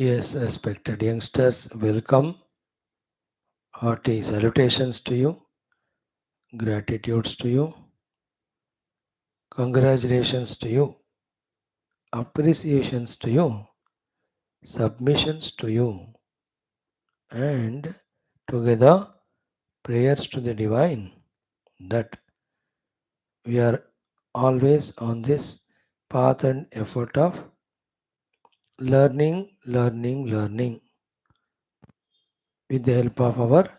Yes, respected youngsters, welcome. Hearty salutations to you, gratitudes to you, congratulations to you, appreciations to you, submissions to you, and together prayers to the divine that we are always on this path and effort of learning, learning, learning with the help of our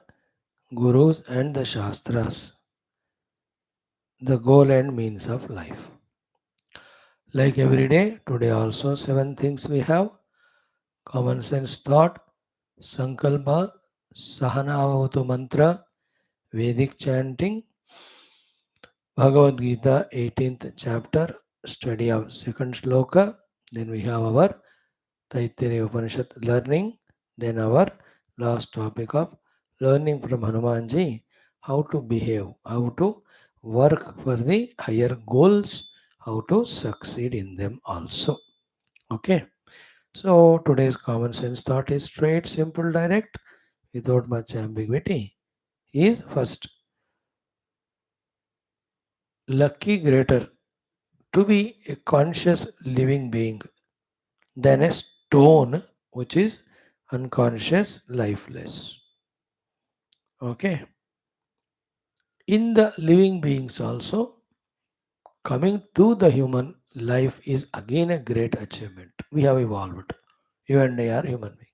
gurus and the shastras, the goal and means of life. Like every day, today also seven things we have: common sense thought, sankalpa, sahanavahutu mantra, Vedic chanting, Bhagavad Gita 18th chapter, study of second shloka. Then we have our Taittiriya Upanishad learning. Then our last topic of learning from Hanumanji, how to behave, how to work for the higher goals, how to succeed in them also. Okay. So today's common sense thought is straight, simple, direct, without much ambiguity. Is first, lucky greater to be a conscious living being than a stone which is unconscious, lifeless. Okay. In the living beings also, coming to the human life is again a great achievement. We have evolved. You and I are human beings.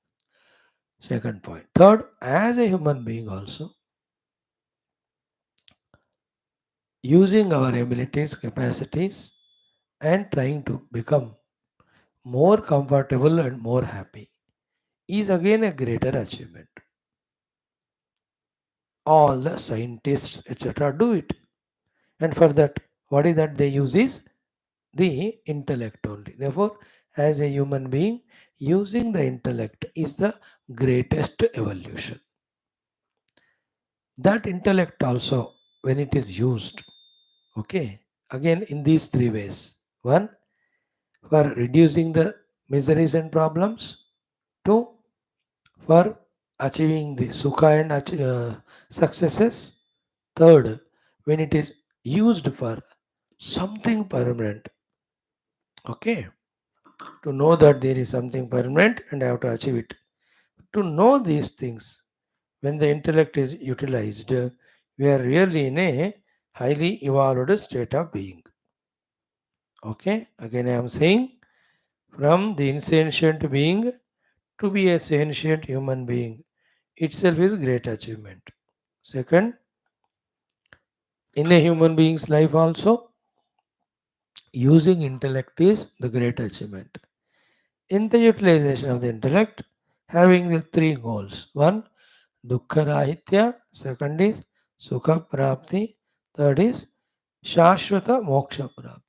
Second point. Third, as a human being also, using our abilities, capacities, and trying to become more comfortable and more happy is again a greater achievement. All the scientists, etc., do it. And for that, what is that they use is the intellect only. Therefore, as a human being, using the intellect is the greatest evolution. That intellect also, when it is used, okay, again in these three ways. One, for reducing the miseries and problems. Two, for achieving the sukha and successes. Third, when it is used for something permanent. Okay, to know that there is something permanent and I have to achieve it. To know these things, when the intellect is utilized, we are really in a highly evolved state of being. Okay, again I am saying, from the insentient being to be a sentient human being itself is great achievement. Second, in a human being's life also, using intellect is the great achievement. In the utilization of the intellect, having the three goals. One, dukkha rahitya. Second is sukha prapti. Third is shashvata moksha prapti.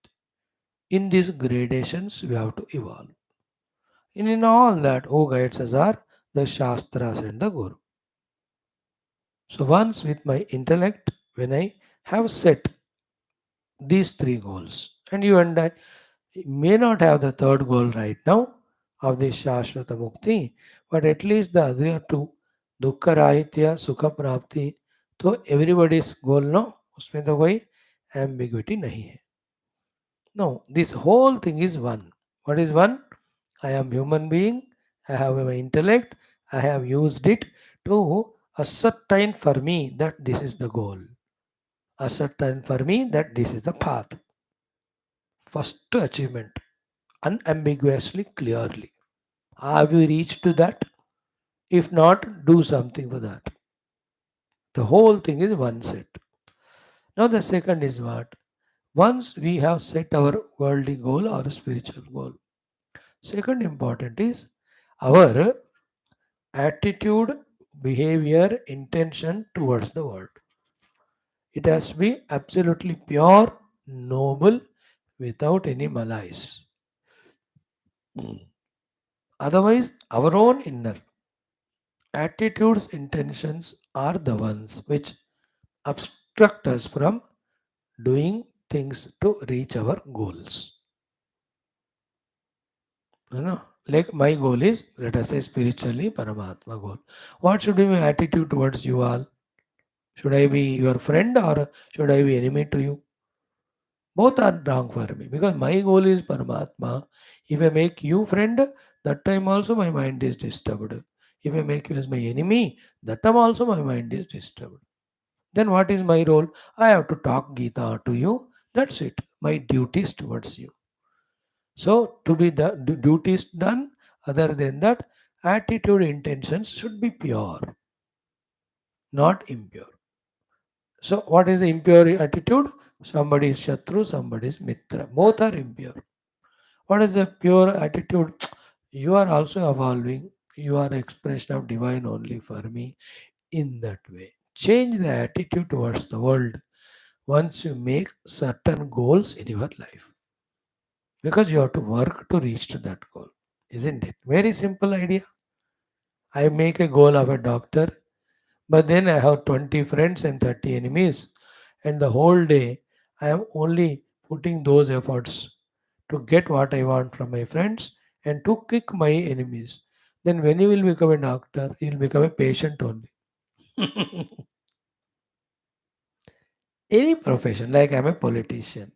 In these gradations, we have to evolve. And in all that, who guides us are the shastras and the guru. So once with my intellect, when I have set these three goals, and you and I may not have the third goal right now of the Shashvata Mukti, but at least the other two, Dukkha Rahitya, Sukha Prapti, तो everybody's goal no, उसमें तो कोई ambiguity नहीं है. No, this whole thing is one. What is one? I am human being, I have my intellect, I have used it to ascertain for me that this is the goal. Ascertain for me that this is the path. First achievement, unambiguously, clearly. Have you reached to that? If not, do something for that. The whole thing is one set. Now, the second is what? Once we have set our worldly goal or spiritual goal, second important is our attitude, behavior, intention towards the world. It has to be absolutely pure, noble, without any malice. Otherwise, our own inner attitudes, intentions are the ones which obstruct us from doing things to reach our goals. You know, Like my goal is, let us say spiritually, Paramatma goal. What should be my attitude towards you all? Should I be your friend or should I be enemy to you? Both are wrong for me because my goal is Paramatma. If I make you friend, that time also my mind is disturbed. If I make you as my enemy, that time also my mind is disturbed. Then what is my role? I have to talk Gita to you. That's it. My duties towards you. So to be duties done, other than that, attitude intentions should be pure, not impure. So what is the impure attitude? Somebody is Shatru, somebody is Mitra. Both are impure. What is the pure attitude? You are also evolving. You are expression of divine only for me in that way. Change the attitude towards the world once you make certain goals in your life. Because you have to work to reach to that goal. Isn't it? Very simple idea. I make a goal of a doctor, but then I have 20 friends and 30 enemies. And the whole day I am only putting those efforts to get what I want from my friends and to kick my enemies. Then when you will become a doctor, you will become a patient only. Any profession, like I'm a politician.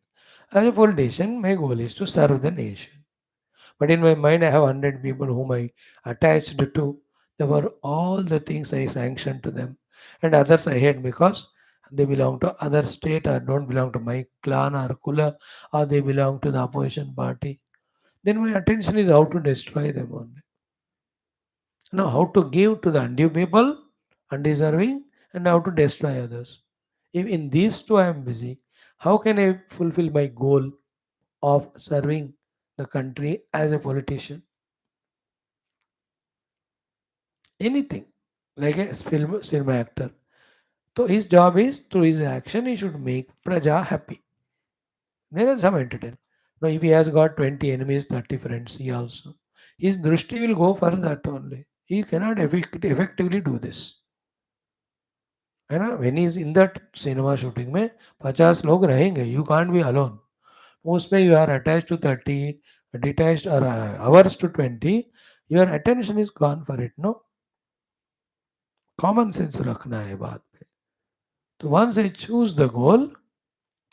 As a politician, my goal is to serve the nation. But in my mind, I have 100 people whom I attached to. They were all the things I sanctioned to them. And others I hate because they belong to other state or don't belong to my clan or kula or they belong to the opposition party. Then my attention is how to destroy them only. Now, how to give to the undue people, undeserving, and how to destroy others. If in these two I am busy, how can I fulfill my goal of serving the country as a politician? Anything like a film cinema actor. So his job is through his action he should make Praja happy. There is some entertainment. Now if he has got 20 enemies, 30 friends, he also his drushti will go for that only. He cannot effectively do this. है ना? When he is in that cinema shooting में 50 लोग रहेंगे. You can't be alone. उसमें you are attached to 30, detached or hours to 20. Your attention is gone for it. No, common sense रखना है बात पे. So once I choose the goal,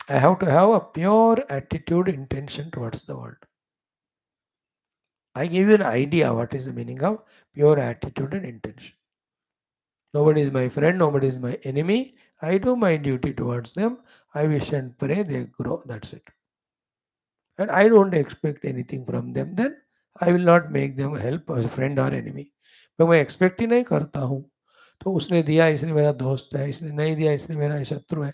I have to have a pure attitude, intention towards the world. I give you an idea what is the meaning of pure attitude and intention. Nobody is my friend, nobody is my enemy. I do my duty towards them. I wish and pray they grow. That's it. And I don't expect anything from them. Then I will not make them help as friend or enemy. तो मैं expect ही नहीं करता हूँ तो उसने दिया इसलिए मेरा दोस्त है इसने नहीं दिया इसलिए मेरा शत्रु है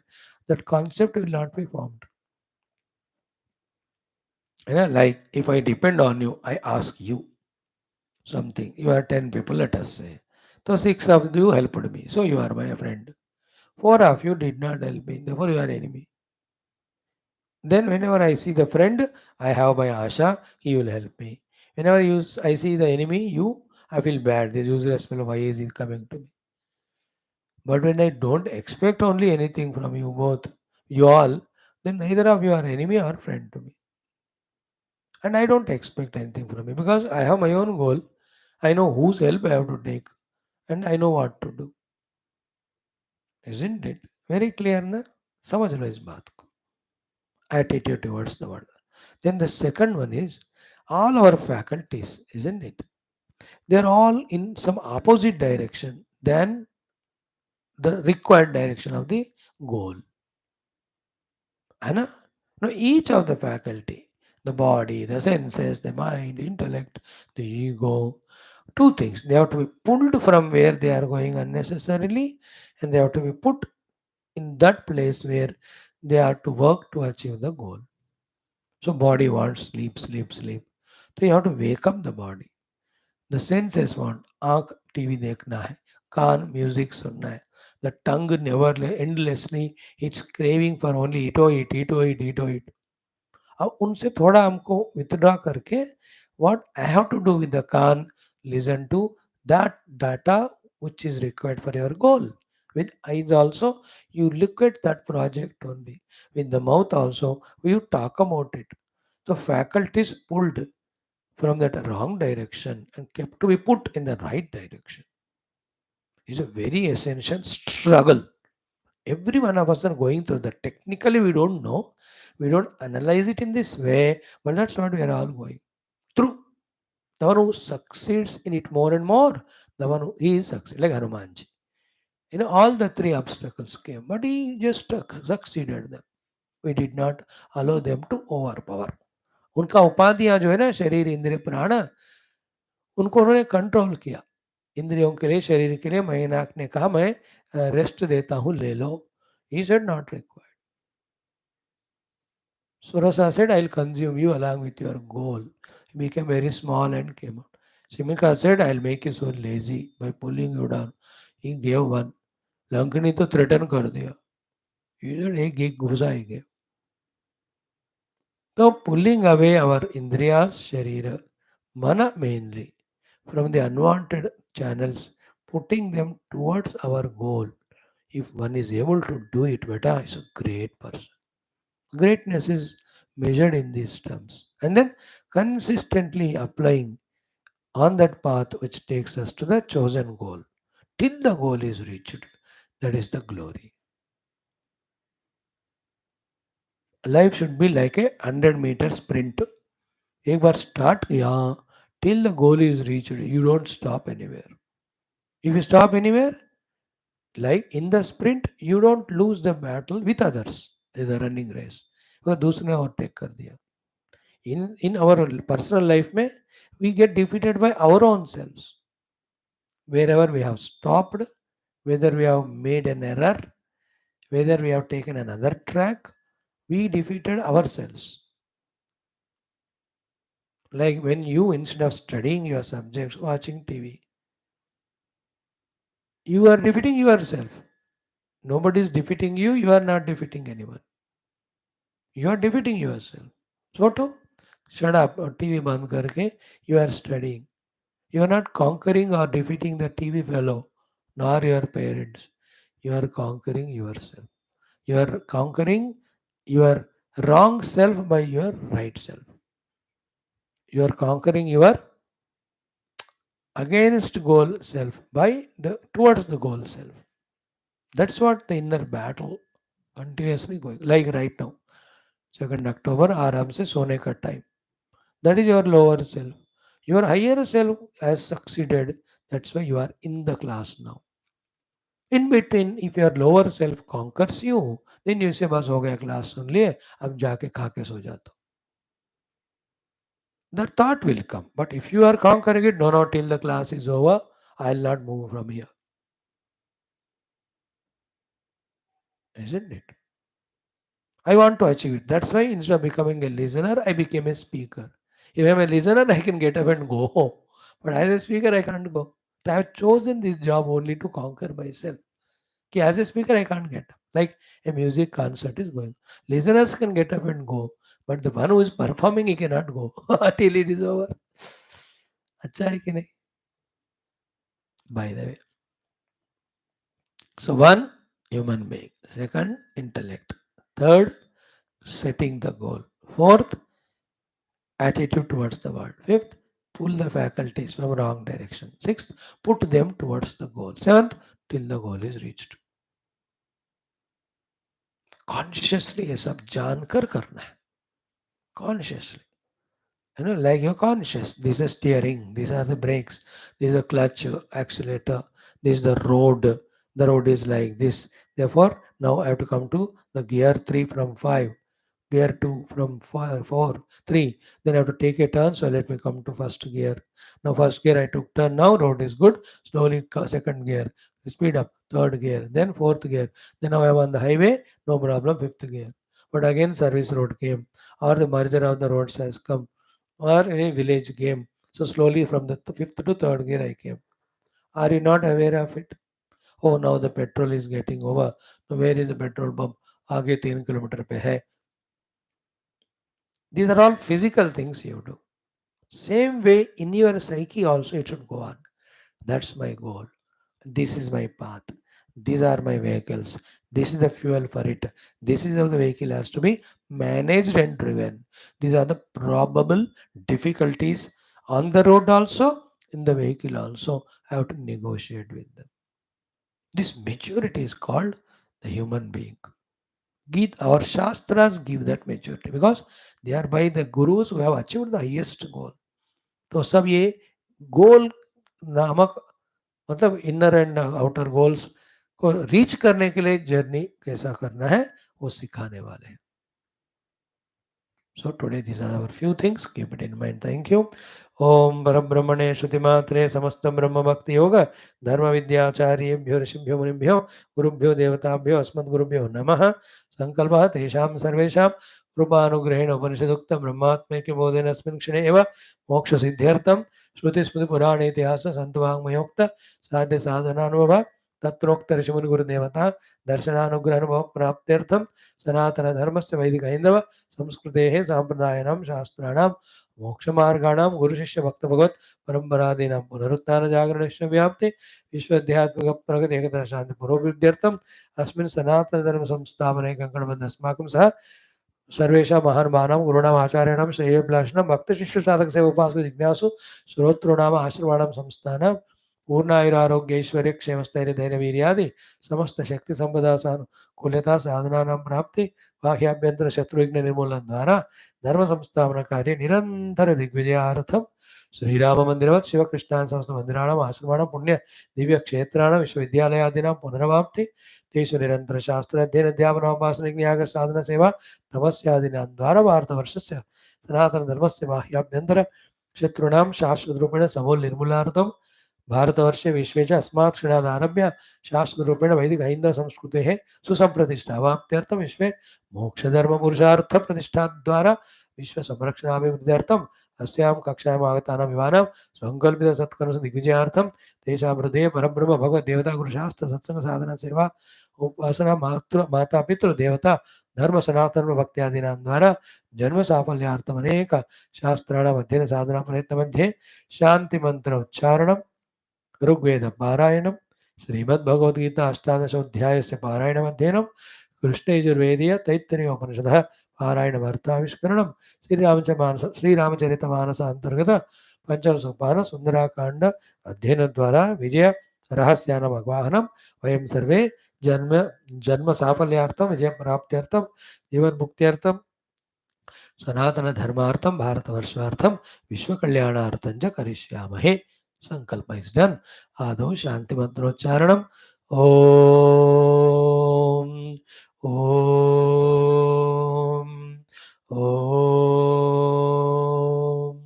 that concept will not be formed. You know, like if I depend on you, I ask you something. You are 10 people, let us say. So 6 of you helped me. So you are my friend. 4 of you did not help me. Therefore you are enemy. Then whenever I see the friend, I have my Asha, he will help me. Whenever I see the enemy, you, I feel bad. This useless fellow, why is he coming to me? But when I don't expect only anything from you both, you all, then neither of you are enemy or friend to me. And I don't expect anything from you because I have my own goal. I know whose help I have to take and I know what to do. Isn't it? Very clear, na? समझ लो इस बात को. Attitude towards the world. Then the second one is all our faculties, isn't it? They're all in some opposite direction than the required direction of the goal. Anna? Now each of the faculty, the body, the senses, the mind, intellect, the ego, two things. They have to be pulled from where they are going unnecessarily and they have to be put in that place where they are to work to achieve the goal. So body wants sleep, sleep, sleep. So you have to wake up the body. The senses want आँख TV देखना है, कान music सुनना है. The tongue never endlessly it's craving for only ito it, ito it, ito it. अब उनसे थोड़ा हमको withdraw करके what I have to do with the can't, listen to that data which is required for your goal. With eyes also, you look at that project only. With the mouth also, you talk about it. The faculties pulled from that wrong direction and kept to be put in the right direction is a very essential struggle. Every one of us are going through that. Technically, we don't know, we don't analyze it in this way, but that's what we are all going through. The one who succeeds in it more and more, the one who is succeed, like Hanumanji. All the three obstacles came, but he just succeeded them. We did not allow them to overpower. उनका उपाधियां जो है ना, शरीर इंद्रिय प्राण, उनको उन्होंने कंट्रोल किया. इंद्रियों के लिए, शरीर के लिए मैनाक ने कहा मैं रेस्ट देता हूँ, ले लो. He said not required. Surasa said, I'll consume you along with your goal. He became very small and came out. Shimika said, I'll make you so lazy by pulling you down. He gave one. Lankini तो threaten कर दिया. He said, एक घुसा ही गया. So pulling away our indriyas, sharira, mana mainly, from the unwanted channels, putting them towards our goal. If one is able to do it, beta is a great person. Greatness is measured in these terms. And then consistently applying on that path which takes us to the chosen goal. Till the goal is reached. That is the glory. Life should be like a 100-meter sprint. एक बार start किया, till the goal is reached, you don't stop anywhere. If you stop anywhere, like in the sprint, you don't lose the battle with others. There's a running race. because दूसरे ने overtake कर दिया. In our personal life में, we get defeated by our own selves. Wherever we have stopped, whether we have made an error, whether we have taken another track, we defeated ourselves. Like when you, instead of studying your subjects, watching TV, you are defeating yourself. Nobody is defeating you, you are not defeating anyone. You are defeating yourself. So to shut up or TV band karke, you are studying. You are not conquering or defeating the TV fellow, nor your parents. You are conquering yourself. You are conquering your wrong self by your right self. You are conquering your against goal self by the towards the goal self. That's what the inner battle continuously going. Like right now, 2nd October, आराम से सोने का time. That is your lower self. Your higher self has succeeded. That's why you are in the class now. In between, if your lower self conquers you, then you say बस हो गया class सुन लिए, अब जाके खा के सो जाता हूँ. The thought will come. But if you are conquering it, no, till the class is over, I'll not move from here. Isn't it? I want to achieve it. That's why instead of becoming a listener, I became a speaker. If I'm a listener, I can get up and go home. But as a speaker, I can't go. So I have chosen this job only to conquer myself. Okay, as a speaker, I can't get up. Like a music concert is going. Listeners can get up and go. But the one who is performing, he cannot go till it is over. अच्छा है कि नहीं? By the way. So one, human being. Second, intellect. Third, setting the goal. Fourth, attitude towards the world. Fifth, pull the faculties from wrong direction. Sixth, put them towards the goal. Seventh, till the goal is reached. Consciously ये सब जानकर करना है. Consciously. Like you're conscious. This is steering. These are the brakes. This is a clutch, accelerator. This is the road. The road is like this. Therefore, now I have to come to the gear 3 from 5. Gear 2 from 4, 3. Then I have to take a turn. So let me come to first gear. Now first gear I took turn. Now road is good. Slowly second gear. Speed up. Third gear. Then fourth gear. Then now I am on the highway. No problem. Fifth gear. But again service road came. Or the merger of the roads has come. Or a village came. So slowly from the fifth to third gear I came. Are you not aware of it? Oh, now the petrol is getting over. So where is the petrol pump? आगे 3 kilometre पे है. These are all physical things you do. Same way in your psyche also it should go on. That's my goal. This is my path. These are my vehicles. This is the fuel for it. This is how the vehicle has to be managed and driven. These are the probable difficulties On the road also, in the vehicle also, I have to negotiate with them. This maturity is called the human being. Our Shastras give that maturity because they are by the gurus who have achieved the highest goal. तो सब ये गोल नामक मतलब inner and outer goals को reach करने के लिए journey कैसा करना है वो सिखाने वाले हैं. So today these are our few things. Keep it in mind. Thank you. Om Parabrahmane Shrutimatre Samastam Brahma Bhakti Yoga Dharma Vidyacharyebhyo Rishibhyo Munibhyo Gurubhyo Devatabhyo Asmad Gurubhyo Namaha Sankalpa Tesham Sarvesham Rupanugrahena Upanishadukta Brahmatmekya Bodhena Asmin Kshane Eva Moksha Siddhyartam Shruti Smriti Purana Itihasa Santavangmayokta Sadhya Sadhananubhava तत्रोक्त ऋषिमुनि गुरुदेवता दर्शनानुग्रह प्राप्त्यर्थम सनातन धर्मस्य वैदिक हिंदव संस्कृतेः साम्प्रदायानां शास्त्राणां मोक्षमार्गाणां गुरुशिष्य भक्त भगवत परंपरादीनां पुनरुत्थान जागरणस्य व्याप्ति विश्वध्यात्मक प्रगति एकता शांति पुरोभिवृद्ध्यर्थम अस्मिन् सनातन धर्म संस्थापने कंकणबद्ध अस्माकं सह सर्वेषां महानुभावानां गुरूणाम् आचार्याणां श्रेयोभिलाषिणां भक्तशिष्य साधक सेवा उपासक जिज्ञासु श्रोतॄणाम् आशीर्वाणां संस्थानां पूर्णायुरारोग्य ऐश्वर्य क्षेमस्थैर्य धैर्य वीर्यादि समस्त शक्ति संपदा सानुकूल्यता साधनानां प्राप्ति बाह्याभ्यंतर शत्रुघ्न निर्मूलन द्वारा धर्म संस्थापन कार्य निरंतर दिग्विजयार्थम श्रीराम मंदिरवत् शिव कृष्णान समस्त मंदिराणाम् आश्रमाणां पुण्य दिव्य क्षेत्राणां विश्वविद्यालयादीनां पुनर्वाप्ति तेषु निरंतर शास्त्र अध्ययन अध्यापन उपासना न्याय साधना सेवा तपस्यादीनां द्वारा भारतवर्षस्य सनातन धर्मस्य बाह्याभ्यंतर शत्रूणां शाश्वतरूपेण समूल निर्मूलनार्थं भारतवर्षे विश्वे च अस्मात् क्षणादारभ्य शाश्वतरूपेण वैदिक हैन्दव संस्कृतेः सुसंप्रतिष्ठावाप्त्यर्थं विश्वे मोक्षधर्मपुरुषार्थप्रतिष्ठाद्वारा विश्वसंरक्षणाभिवृद्ध्यर्थम् अस्यां कक्षायाम् आगतानां युवानां सङ्कल्पितसत्कर्मसु दिग्विजयार्थं तेषां हृदये परब्रह्म भगवद्देवता गुरुशास्त्र सत्संग साधना सेवा उपासना माता पितृ देवता धर्म सनातन भक्त्यादीनां द्वारा जन्म साफल्यार्थम् अनेक शास्त्राणाम् अध्ययन साधना प्रयत्न मध्ये शांति मंत्र उच्चारणं ऋग्वेद पारायणं श्रीमद्भगवद्गीता अष्टादशोऽध्यायस्य पारायणमध्ययनं कृष्णयजुर्वेदीय तैत्तिरीयोपनिषदः पारायणमर्थाविष्करणं श्रीरामचरितमानस अंतर्गत पंचमसोपान सुंदराकांड अध्ययनद्वारा विजय रहस्यानामग्वाहनं वयं सर्वे जन्म जन्म साफल्यार्थं विजय प्राप्त्यर्थं जीवन मुक्त्यर्थं सनातन धर्मार्थं भारतवर्षार्थं विश्वकल्याणार्थं च करिष्यामहे. संकल्प इज डन. आदौ शांति मंत्रोच्चारणम. ओम ओम ओम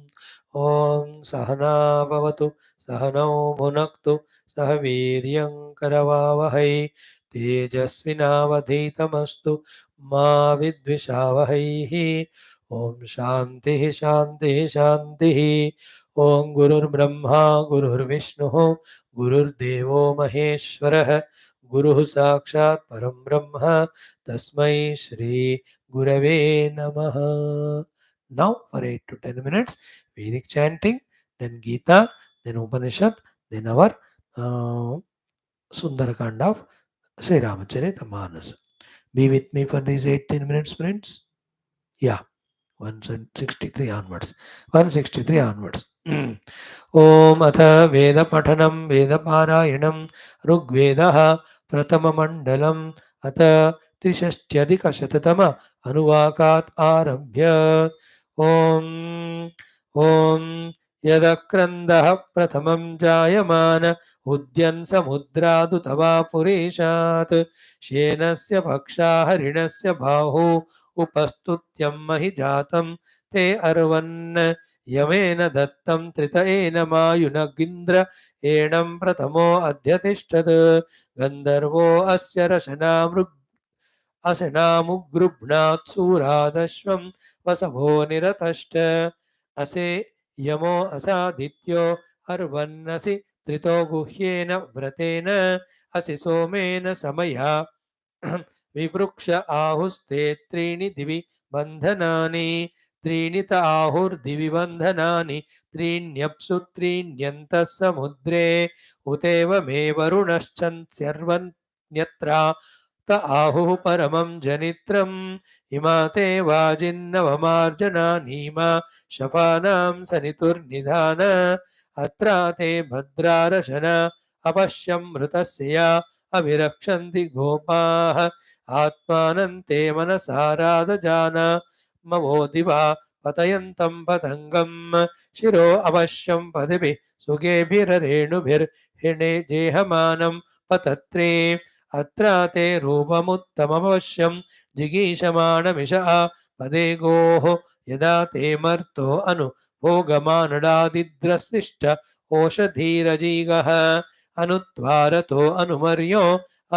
ओम सहना भवतु सहनौ भुनक्तु सह वीर्यं करवावहै तेजस्विनावधीतमस्तु मा विद्विषावहैः. ओम शांति शांति शांति. ओम गुरुर्ब्रह्मा गुरुर्विष्णुः गुरुर्देवो महेश्वरः गुरुः साक्षात् परं ब्रह्म तस्मै श्री गुरवे नमः. Now for 8 to 10 minutes Vedic chanting, then Geeta, then Upanishad, then our Sundarakanda of Sri Ramacharita Be with me for these 8-10 minutes, friends. Yeah. 163 onwards. 163 onwards. ओम अथ वेद पठनं वेद पारायणं ऋग्वेदः प्रथममण्डलम् अथ 63अधिकशततम अनुवाकात् आरभ्य. ओम ओम यदक्रन्दः प्रथमं जायमान उद्यन् समुद्रादुतवा पुरेशात् श्येनस्य पक्षा हरिणस्य बाहु उपस्तुत्यं महि जातं ते अर्वन् यमेन दत्तं त्रितयेन मायुनगिन्द्र एणं प्रथमो अध्यतिष्ठत् गन्धर्वो अस्य अशनामुगृह्णात् सूरादश्वं वसवो निरतश्च असे यमो असादित्यो अर्वन्नसि त्रितो गुह्येन व्रतेन असि सोमेन समया विवृक्ष आहुस्ते त्रीणि दिवि बन्धनानि त्रीणि त आहुर्दिवि बन्धनानि त्रीण्यप्सु त्रीण्यन्तः समुद्रे उतेव मे वरुणश्चन्स्यर्वन्यत्रा त आहुः परमं जनित्रं इमा ते वाजिन्नवमार्जना नीमा शफानां सनितुर्निधान अत्रा ते भद्रारशन अपश्यं मृतस्य या अविरक्षन्ति गोपाः आत्मानं ते मनसाराधजान मवो दिवा पतयन्तं पतङ्गं शिरो अवश्यं पदिभिः सुगेभिरेणुभिर्हिणे जेहमानं पतत्रे अत्रा ते रूपमुत्तमवश्यं जिगीषमाणमिषः पदे गोः यदा ते मर्तो अनु भोगमानडादिद्रशिष्ट ओषधीरजीगः अनुत्वारतो अनुमर्यो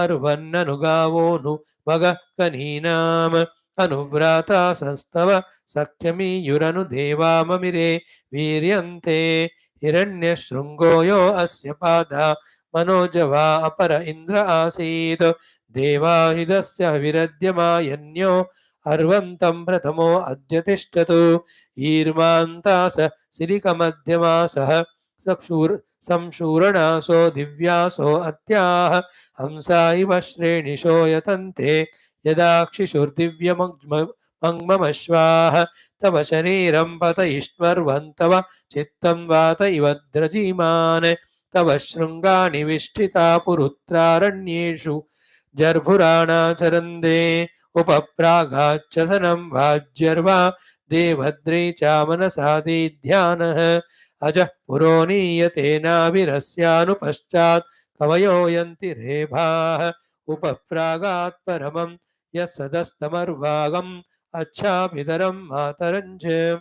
अर्वन्ननुगावोऽनु मगः कनीनाम् अनुव्राता संस्तव सख्यमीयुरनुदेवाममिरे वीर्यन्ते हिरण्यशृङ्गो यो अस्य पादा मनोजवा अपर इन्द्र आसीत् देवाहिदस्य विरद्यमायन्यो अर्वन्तं प्रथमो अद्य तिष्ठतु ईर्मान्तास सिरिकमध्यमासः संशूरणासो दिव्यासो अत्याः हंसा इव श्रेणिशो यतन्ते यदाक्षिषुर्दिव्यमग्ममश्वाः तव शरीरं पतयिष्मर्वन्तव चित्तं वात इव द्रजीमान् तव शृङ्गानि विष्ठिता पुरुत्रारण्येषु जर्भुराणाचरन्दे उपप्रागाच्चसनं वाज्यर्वा देवद्रे च मनसा दीध्यानः अजः पुरोनीयते नाभिरस्यानुपश्चात् कवयो यन्ति रेभाः उपप्रागात् परमं यत्सदस्तमर्वागम् अच्छापितरं मातरं च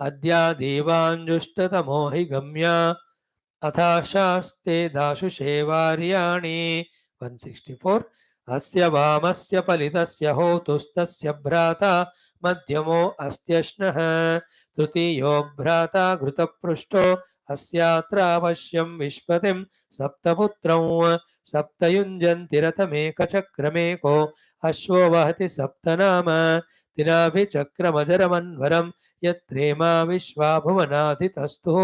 अद्या देवाञ्जुष्टतमो हि गम्या अथाशास्ते दाशुषे वार्याणि 164 अस्य वामस्य फलितस्य होतुस्तस्य भ्राता मध्यमो अस्त्यश्नः तृतीयो भ्राता घृतपृष्ठो अस्यात्रावश्यं विश्वतिं सप्तपुत्रौ सप्तयुञ्जन्ति रथमेकचक्रमेको अश्वो वहति सप्तनाम तिनाभिचक्रमजरमन्वरं यत्रेमा विश्वा भुवनाधितस्तुः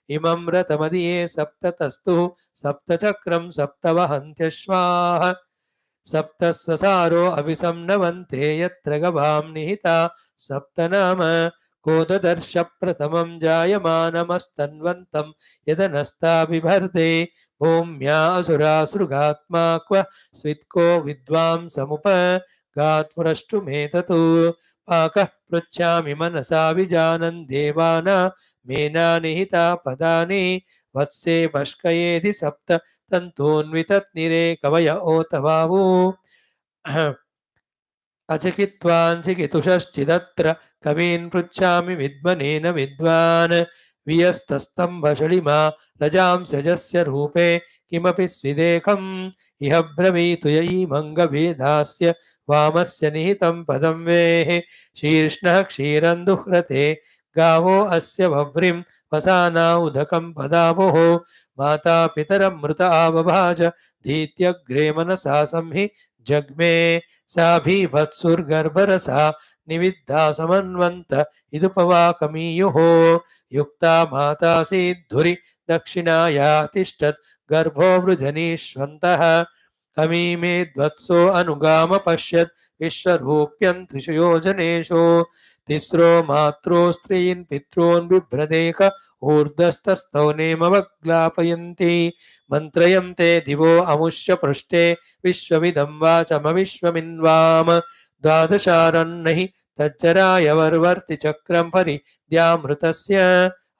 इमं रथमदिये सप्ततस्तु सप्तचक्रं सप्तवहन्त्यश्वाः सप्तस्वसारो अभिसंनवन्ते यत्र गवां निहिता सप्तनाम कोददर्श प्रथमं जायमानमस्तन्वन्तं यदनस्ता बिभर्दे भूम्या असुरासृगात्मा क्व स्वित्को विद्वांसमुप गात्प्रष्टुमेततु पाकः पृच्छामि मनसा विजानन् देवाना मेना निहिता पदानि वत्से भष्कयेधि सप्त तन्तून्वितत्निरे कवय ओतवावु अचिकित्वाञ्चिकितुषश्चिदत्र कवीन् पृच्छामि विद्मनेन विद्वान् वियस्तस्तम्भषडिमा रजांसजस्य रूपे किमपि स्विदेकम् इह ब्रवीतु य ईमङ्गवेदास्य वामस्य निहितं पदं वेः शीर्ष्णः क्षीरं दुह्रते गावो अस्य भव्रीं वसाना उदकं पदावोः माता पितरं मृत आवभाज धीत्यग्रे मनसा संहि जग्मे सा भीभत्सुर्गर्भरसा निविद्धा समन्वन्त इदुपवाकमीयुः युक्ता मातासीद्धुरि दक्षिणाया तिष्ठत् गर्भो वृजनीष्वन्तः अमीमे द्वत्सो अनुगाम पश्यत् विश्वरूप्यं त्रिषु योजनेषु तिस्रो मात्रो स्त्रीन् पितॄन् बिभ्रदेक ऊर्ध्वस्तस्थौ नेमवग्लापयन्ति मन्त्रयन्ते दिवो अमुष्य पृष्ठे विश्वमिदं वाचमविश्वमिन्वाम द्वादशारन्नहि तज्जराय वर्वर्ति चक्रं परिद्यामृतस्य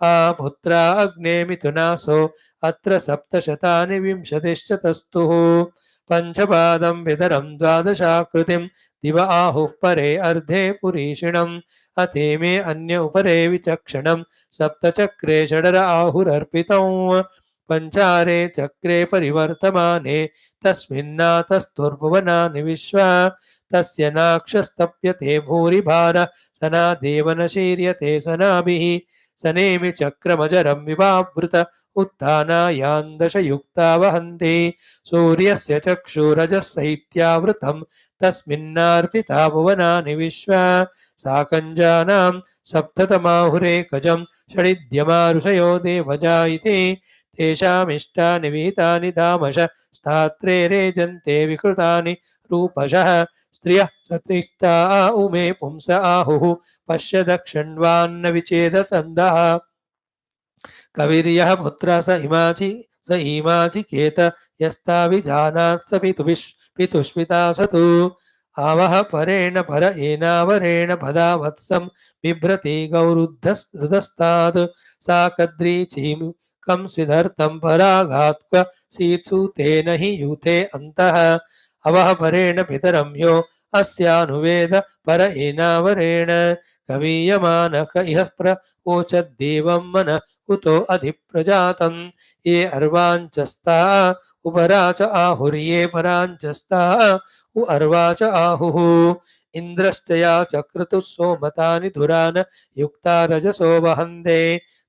आपुत्रा अग्ने मिथुनासो अत्र सप्तशतानि विंशतिश्चतस्तुः पञ्चपादं पितरं द्वादशाकृतिं दिव आहुः परे अर्धे पुरीषिणम् अथेमे अन्य उपरे विचक्षणं सप्तचक्रे षडर आहुरर्पितौ पञ्चारे चक्रे परिवर्तमाने तस्मिन्नातस्तुर्भुवनानि विश्वा तस्य नाक्षस्तप्यते भूरिभार सनादेव न शीर्यते सनाभिः सनेमि चक्रमजरं विवावृत उत्थानायान् दशयुक्ता वहन्ति सूर्यस्य चक्षुरजसैत्यावृतं तस्मिन्नार्पिता भुवनानि विश्वा साकञ्जानां सप्ततमाहुरेकजं षडिद्यमारुषयो देवजा इति तेषामिष्टानि विहितानि धामश स्थात्रे रेजन्ते विकृतानि रूपशः स्त्रियः सतिस्ता उमे पुंस आहुः पश्य दक्षण्वान्न विचेदतन्दः कविर्यः पुत्र स इमाचि केत यस्ताविजानात् स पितुष्पिता सतु आवह परेण पर एनावरेण पदा वत्सं बिभ्रति गौरुद्धस्तात् सा कद्रीचीं कं स्विधर्तं पराघात्क्व सीत्सु तेन हि यूथे अन्तः अवह परेण पितरं यो अस्यानुवेद पर एनावरेण कवीयमानक इह प्रवोचद्देवं मन कुतो अधिप्रजातं ये अर्वाञ्चस्ता उपराच आहुर्ये पराञ्चस्ता उ अर्वाच आहुः इन्द्रश्चया चक्रतुः सोमतानि धुरान युक्ता रजसो वहन्ते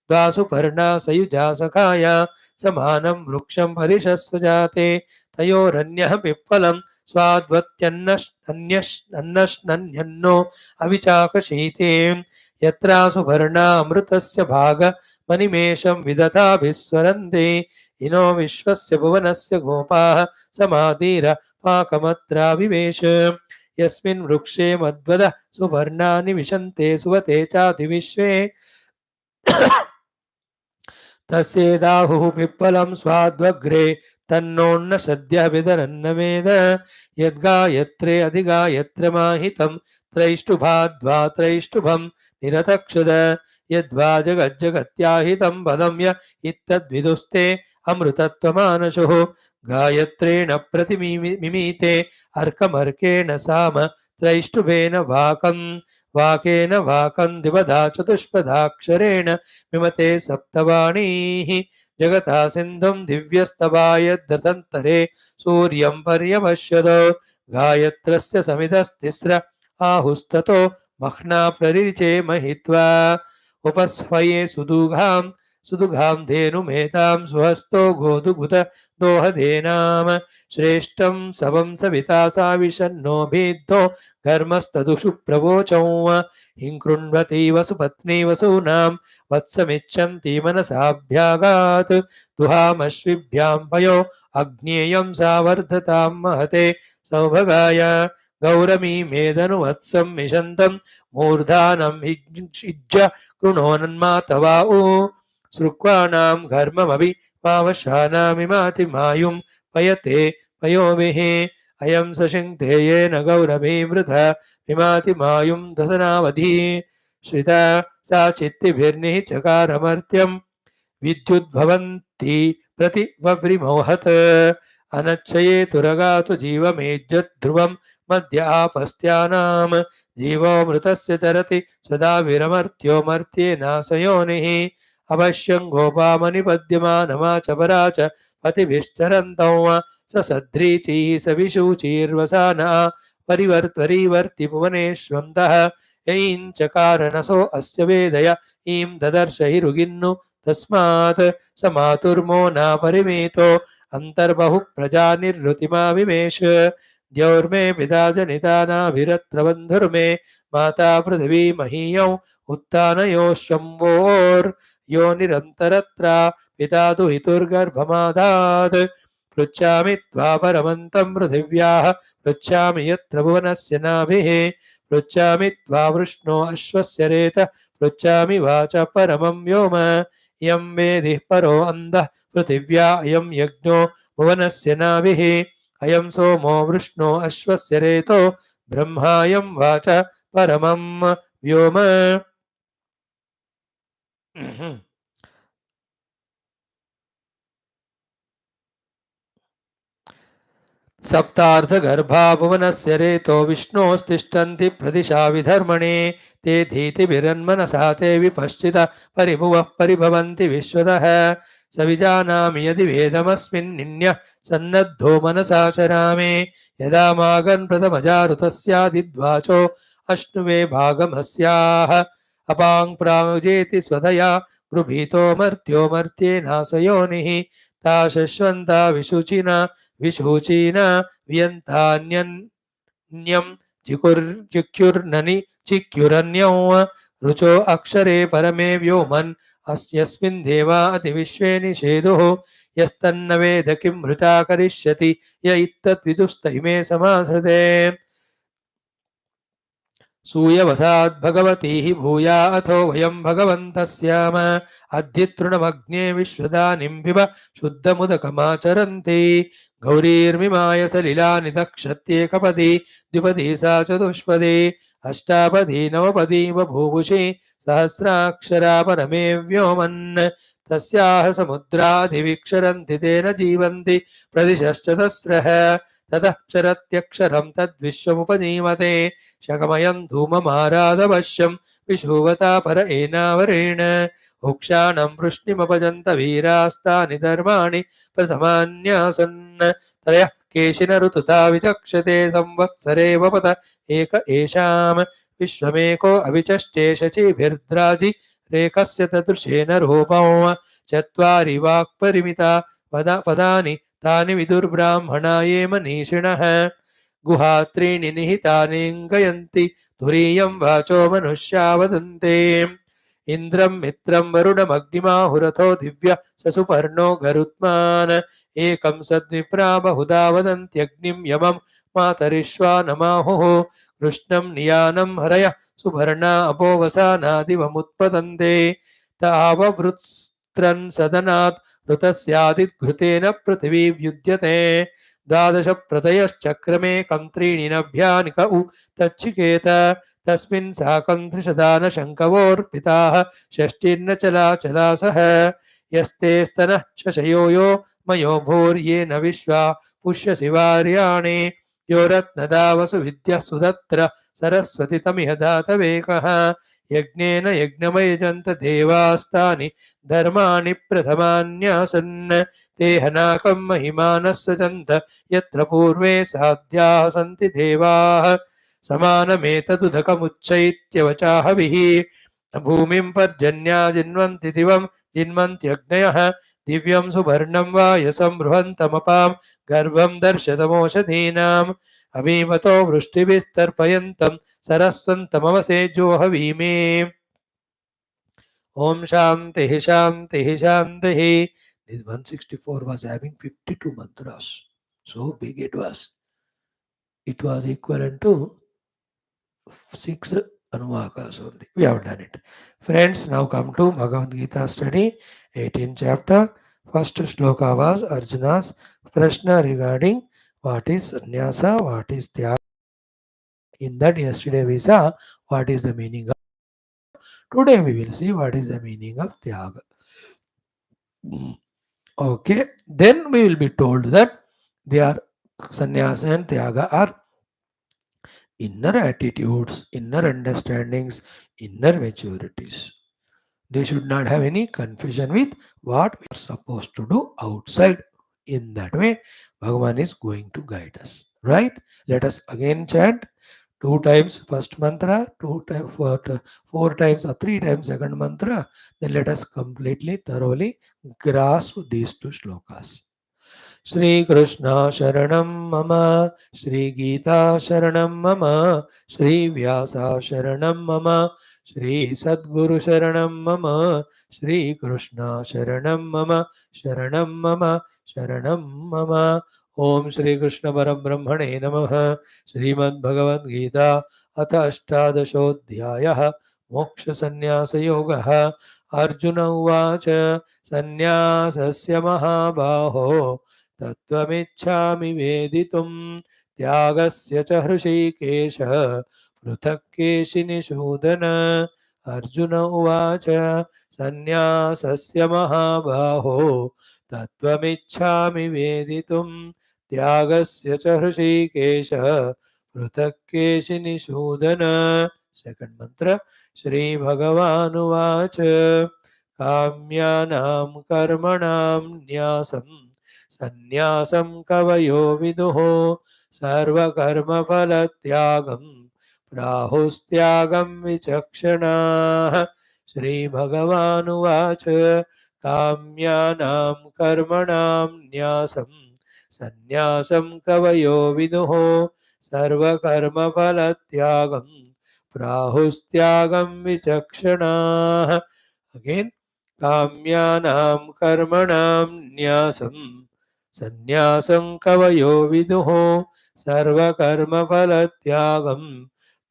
द्वासु पर्णा सयुजा सखाया समानं वृक्षं परिषस्व जाते तयोरन्यः पिप्पलं स्वाद्वत्यन्नश्नन्यन्नो अविचाकशीते यत्रासु पर्णामृतस्य भाग मनिमेषं विदधाभिस्वरन्ते इनो विश्वस्य भुवनस्य गोपाः समादीर पाकमत्राविवेश यस्मिन् वृक्षे मद्वद सुपर्णानि विशन्ते सुवते चातिविश्वे तस्येदाहुः पिप्पलं स्वाद्वग्रे तन्नोन्न सद्यः विदरन्न वेद यद्गायत्रे अधिगायत्रमाहितं त्रैष्टुभाद्वा त्रैष्टुभं निरतक्षुद यद्वा जगज्जगत्याहितं पदं य इत्तद्विदुस्ते अमृतत्वमानशुः गायत्रेण प्रतिमिमीते अर्कमर्केण साम त्रैष्टुभेन वाकेन वाकं द्विपदा चतुष्पदाक्षरेण विमते सप्तवाणीः जगता सिन्धुं दिव्यस्तवायद्धतन्तरे सूर्यं पर्यपश्यत गायत्रस्य समिदस्तिस्र आहुस्ततो मह्ना प्ररिचे महित्वा उपस्वये सुदुघां धेनुमेतां सुहस्तो गोधुगुत दोहदेनाम श्रेष्ठं सवं सविता साविशन्नो भेद्धो घर्मस्तदुषु प्रवोचौ हिंकृण्वती वसुपत्नी वसूनां वत्समिच्छन्ति मनसाभ्यागात् दुहामश्विभ्यां पयो अग्नेयं सावर्धतां महते सौभगाय गौरमी मेदनुवत्सं मिषन्तं मूर्धानं इज्ज कृणोन्मातवा श्रुक्वाणां घर्ममभि पावशानामिमातिमायुं पयते पयोभिः अयं सशिङ्क्ते येन गौरवीवृथ विमातिमायुं दशनावधि श्रिता सा चित्तिभिर्निः चकारमर्त्यं विद्युद्भवन्ति प्रतिवव्रिमोहत् अनच्छये तुरगातु जीवमेज्जध्रुवं मध्य आपस्त्यानां जीवोऽमृतस्य चरति सदा विरमर्त्यो मर्त्येनाशयोनिः अवश्यं गोपामनिपद्यमानमाचपरा च पतिभिश्चरन्तौ स सद्रीचैः स विशूचिर्वसाना परिवर्ति भुवनेष्वन्तः यैं चकारणसो अस्य वेदय ईं ददर्श हिरुगिन्नु तस्मात् स मातुर्मो नापरिमेतो अन्तर्बहुः प्रजानिर्ऋतिमाविवेश द्यौर्मे पिता जनिता नाभिरत्र बन्धुर्मे माता पृथिवी महीयौ उत्तानयोश्वम्भोर् योनिरन्तरत्र पिता दुहितुर्गर्भमादात् पृच्छामि त्वा परमन्तं पृथिव्याः पृच्छामि यत्र भुवनस्य नाभिः पृच्छामि त्वा वृष्णो अश्वस्य रेत पृच्छामि वाच परमं व्योम इयं वेदिः परो अन्धः पृथिव्या अयं यज्ञो भुवनस्य नाभिः अयं सोमो वृष्णो अश्वस्य रेतो ब्रह्मायं वाच परमं व्योम सप्तार्धगर्भा भुवनस्य रेतो विष्णोस्तिष्ठन्ति प्रदिशा विधर्मणे ते धीतिभिरन्मनसा ते विपश्चित परिभुवः परिभवन्ति विश्वतः स विजानामि यदि वेदमस्मिन्निन्यः सन्नद्धो मनसा चरामे यदा मागन् प्रथमजारुतस्यादिद्वाचो अश्नुवे भागमस्याः अपां प्राजेति स्वधया गृभीतो मर्त्यो मर्त्येनाशयोनिः ता शश्वन्ता विशुचिना विशूचीना व्यन्तान्यन्यं चिक्युर्ननि चिक्युरन्यौ रुचो अक्षरे परमे व्योमन् अस्यस्मिन् देवा अतिविश्वे निषेदुः यस्तन्न वेद किं मृता करिष्यति य इत्तद्विदुस्त इमे समासते सूयवसाद् भगवती भूया अथो वयं भगवन्तः स्याम अद्यतृणमग्ने विश्वदानिं विव शुद्धमुदकमाचरन्ति गौरीर्मिमाय सलिलानि दक्षत्येकपदी द्विपदी सा चतुष्पदी अष्टापदी नवपदी बभूवुषि सहस्राक्षरा परमे व्योमन् तस्याः समुद्राधिविक्षरन्ति तेन जीवन्ति प्रदिशश्चतस्रः ततः क्षरत्यक्षरं तद्विश्वमुपजीवते शकमयं धूममारादवश्यं विशुवता पर एनावरेण उक्षाणं वृष्णिमपजन्त वीरास्तानि धर्माणि प्रथमान्यासन् त्रयः केशिन ऋतुता विचक्षते संवत्सरे वपत एक एषाम् विश्वमेको अविचष्टे शचीभिर्द्राजि रेखस्य तदृशेन रूपं चत्वारि वाक्परिमिता पदानि तानि विदुर्ब्राह्मणा ये मनीषिणः गुहात्रीणि निहितानि गयन्ति तुरीयं वाचो मनुष्या वदन्ते इन्द्रं मित्रं वरुणमग्निमाहुरथो दिव्य ससुपर्णो गरुत्मान् एकं सद्विप्रा बहुधा वदन्त्यग्निं यमं मातरिश्वानमाहुः कृष्णं नियानं हरयः सुपर्णा अपोवसानादिवमुत्पतन्ते ताववृत्स्त्रन् सदनात् ऋतस्यादिघृतेन पृथिवी व्युद्यते द्वादश प्रतयश्चक्रमेकं त्रीणि नभ्यानिक उ तच्छिकेत तस्मिन् साकं त्रिशदान शङ्कवोर्पिताः षष्टिर्न चला सह यस्ते स्तनः शशयो यो मयो भूर्येन विश्वा पुष्यसि वार्याणि यो रत्नदावसु विद्यः सुदत्र सरस्वति तमिह दातवेकः यज्ञेन यज्ञमयजन्त देवास्तानि धर्माणि प्रथमान्यासन् ते हनाकं महिमानः सचन्त यत्र पूर्वे साध्याः सन्ति देवाः समानमेतदुदकमुच्चैत्यवचाहविः भूमिं पर्जन्या जिन्वन्ति दिवं जिन्वन्त्यग्नयः दिव्यं सुवर्णं वायसं बृहन्तमपां गर्भं दर्शतमोषधीनाम् अवीमतो वृष्टिभिस्तर्पयन्तं सरस्वन्तमवसेजोहवीमे Om Shanti Shanti Shanti. This 164 was having 52 mantras. So big it was. It was equivalent to 6 Anuvakas only. We have done it. Friends, now come to Bhagavad Gita study, 18th chapter. First shloka was Arjuna's Prashna regarding what is Sanyasa, what is Tyaga. In that yesterday we saw what is the meaning of. Today we will see what is the meaning of Tyaga. Okay, then we will be told that they are sannyasa and tyaga are inner attitudes, inner understandings, inner maturities. They should not have any confusion with what we are supposed to do outside. In that way, Bhagavan is going to guide us. Right? Let us again chant 2 times first mantra, 2 times, 4 times or 3 times second mantra. Then let us completely, thoroughly grasp these 2 shlokas. Shrikrishna शरणं मम श्रीगीता शरणं मम श्रीव्यासा शरणं मम श्रीसद्गुरु शरणं मम श्रीकृष्ण शरणं मम शरणं मम शरणं मम ओम श्रीकृष्ण परब्रह्मणे नमः श्रीमद्भगवद्गीता अथ अष्टादशोऽध्यायः मोक्षसन्न्यासयोगः अर्जुन उवाच सन्न्यासस्य महाबाहो तत्त्वमिच्छामि वेदितुं त्यागस्य च हृषीकेश पृथक् केशिनिषूदन अर्जुन उवाच सन्न्यासस्य महाबाहो तत्त्वमिच्छामि वेदितुं त्यागस्य च हृषीकेश पृथक् केशिनिषूदन सेकंड मंत्र श्रीभगवानुवाच काम्यानां कर्मणां न्यासं सन्न्यासं कवयो विदुः सर्वकर्मफलत्यागं प्राहुस्त्यागं विचक्षणाः श्रीभगवानुवाच काम्यानां कर्मणां न्यासं सन्न्यासं कवयो विदुः सर्वकर्मफलत्यागं प्राहुस्त्यागं विचक्षणाः अगेन काम्यानां कर्मणां न्यासं सन्न्यासं कवयो विदुः सर्वकर्मफलत्यागं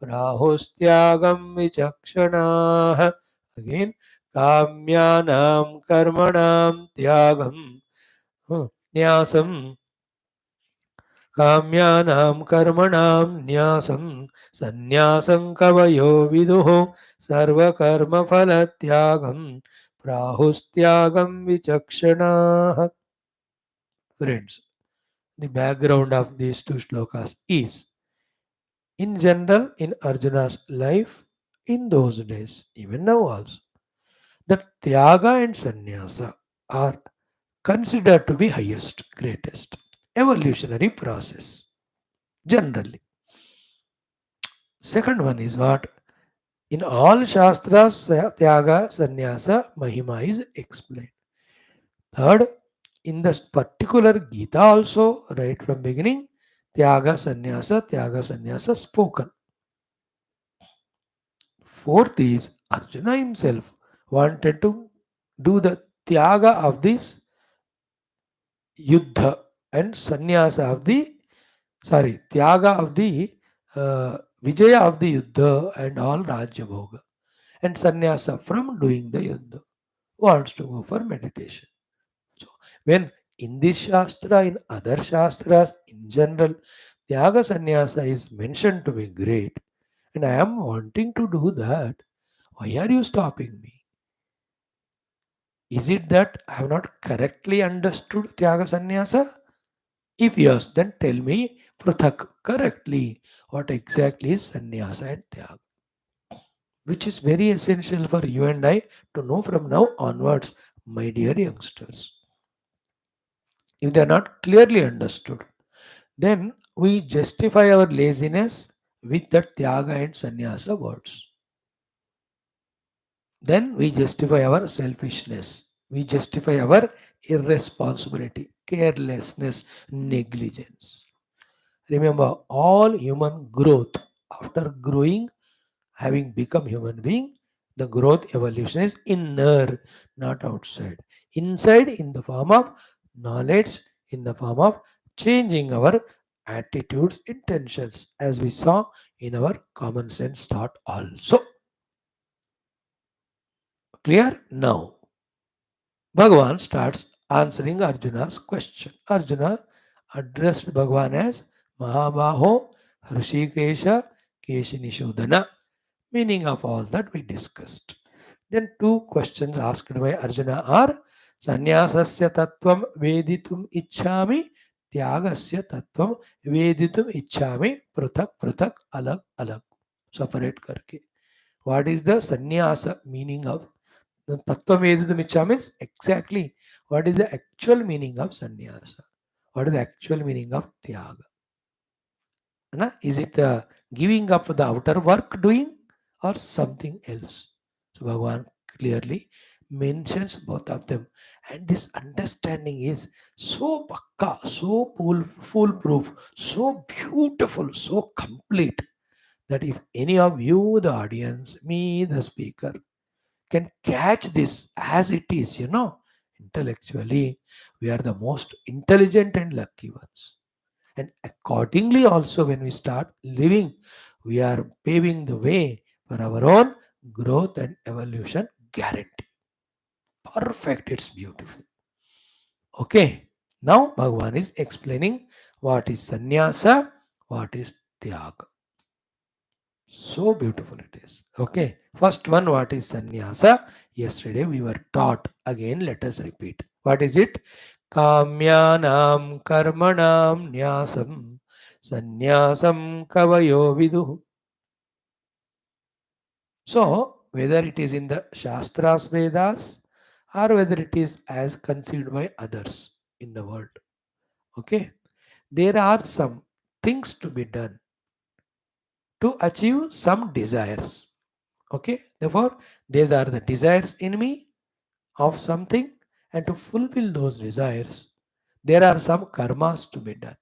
Prahustyagam vichakshanaha. Again, kamyanam karmanam tyagam. Nyasam. Kamyanam karmanam nyasam. Sanyasam kavayo viduho. Sarva karma phalatyagam. Prahustyagam vichakshanaha. Friends, the background of these two shlokas is, in general, in Arjuna's life, in those days, even now also, that Tyaga and Sanyasa are considered to be highest, greatest evolutionary process. Generally. Second one is what? In all Shastras, Tyaga, Sanyasa, Mahima is explained. Third, in this particular Gita also, right from beginning, Tyaga, Sannyasa spoken. Fourth is Arjuna himself wanted to do the Tyaga of this Yuddha and Sannyasa of the, Tyaga of the Vijaya of the Yuddha and all Rajya Bhoga, and Sannyasa from doing the Yuddha wants to go for meditation. So, when in this Shastra, in other Shastras, in general, Tyaga Sannyasa is mentioned to be great, and I am wanting to do that, why are you stopping me? Is it that I have not correctly understood Tyaga Sannyasa? If yes, then tell me Pruthak correctly what exactly is Sannyasa and Tyaga, which is very essential for you and I to know from now onwards, my dear youngsters. If they are not clearly understood, then we justify our laziness with the Tyaga and Sannyasa words. Then we justify our selfishness. We justify our irresponsibility, carelessness, negligence. Remember, all human growth, after growing, having become human being, the growth evolution is inner, not outside. Inside, in the form of knowledge, in the form of changing our attitudes, intentions, as we saw in our common sense thought also. Clear? Now, Bhagavan starts answering Arjuna's question. Arjuna addressed Bhagavan as Mahabaho, Hrishikesha, Keshinishodhana, meaning of all that we discussed. Then two questions asked by Arjuna are Sanyasasya tattvam veditum ichhami, Tyagasya tattvam veditum ichhami, pruthak pruthak alag alag. Separate karke. What is the sannyasa meaning of the tattva veditum ichha means exactly what is the actual meaning of sannyasa? What is the actual meaning of tyaga? Is it giving up the outer work doing or something else? So Bhagavan clearly mentions both of them. And this understanding is so pakka, so foolproof, so beautiful, so complete that if any of you, the audience, me, the speaker, can catch this as it is, intellectually, we are the most intelligent and lucky ones. And accordingly, also, when we start living, we are paving the way for our own growth and evolution guarantee. Perfect, it's beautiful. Okay, now Bhagavan is explaining what is sannyasa, what is tyaga. So beautiful it is. Okay, first one, what is sannyasa? Yesterday we were taught. Again, let us repeat. What is it? Kamyanam karmanam nyasam sannyasam kavayo viduh. So, whether it is in the Shastras Vedas or whether it is as conceived by others in the world, okay, there are some things to be done to achieve some desires. Okay, therefore, these are the desires in me of something, and to fulfill those desires, there are some karmas to be done.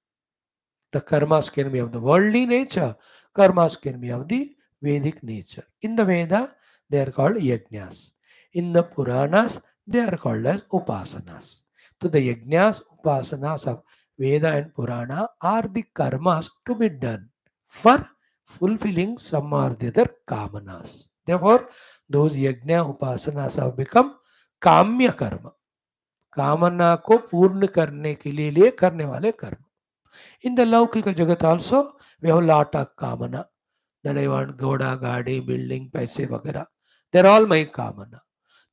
The karmas can be of the worldly nature, karmas can be of the Vedic nature. In the Veda, they are called yajnas. In the Puranas, they are called as upasanas. So the yajnas, upasanas of Veda and Purana are the karmas to be done for fulfilling some or the other kamanas. Therefore, those yajna upasanas have become kamya karma. कामना को पूर्ण करने के लिए करने वाले कर्म. In the Laukika Jagat also, we have a lot of kamana. That I want goda, gadi, building, paise, vagara. They're all my kamana.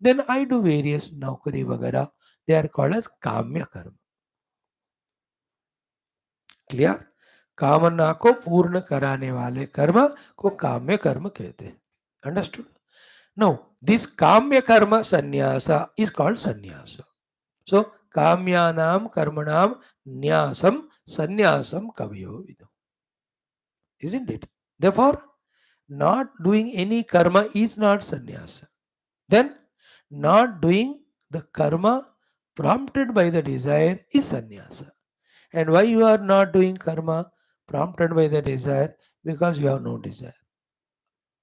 Then I do various naukari, vagara. They are called as kamya karma. Clear? कामना को पूर्ण कराने वाले कर्म को काम्य कर्म कहते हैं. Understood? Now, this kamya karma sannyasa is called sannyasa. So, kamyanam karmanam nyasam sannyasam kaviyo vidu. Isn't it? Therefore, not doing any karma is not sannyasa. Then, not doing the karma prompted by the desire is sannyasa. And why you are not doing karma prompted by the desire? Because you have no desire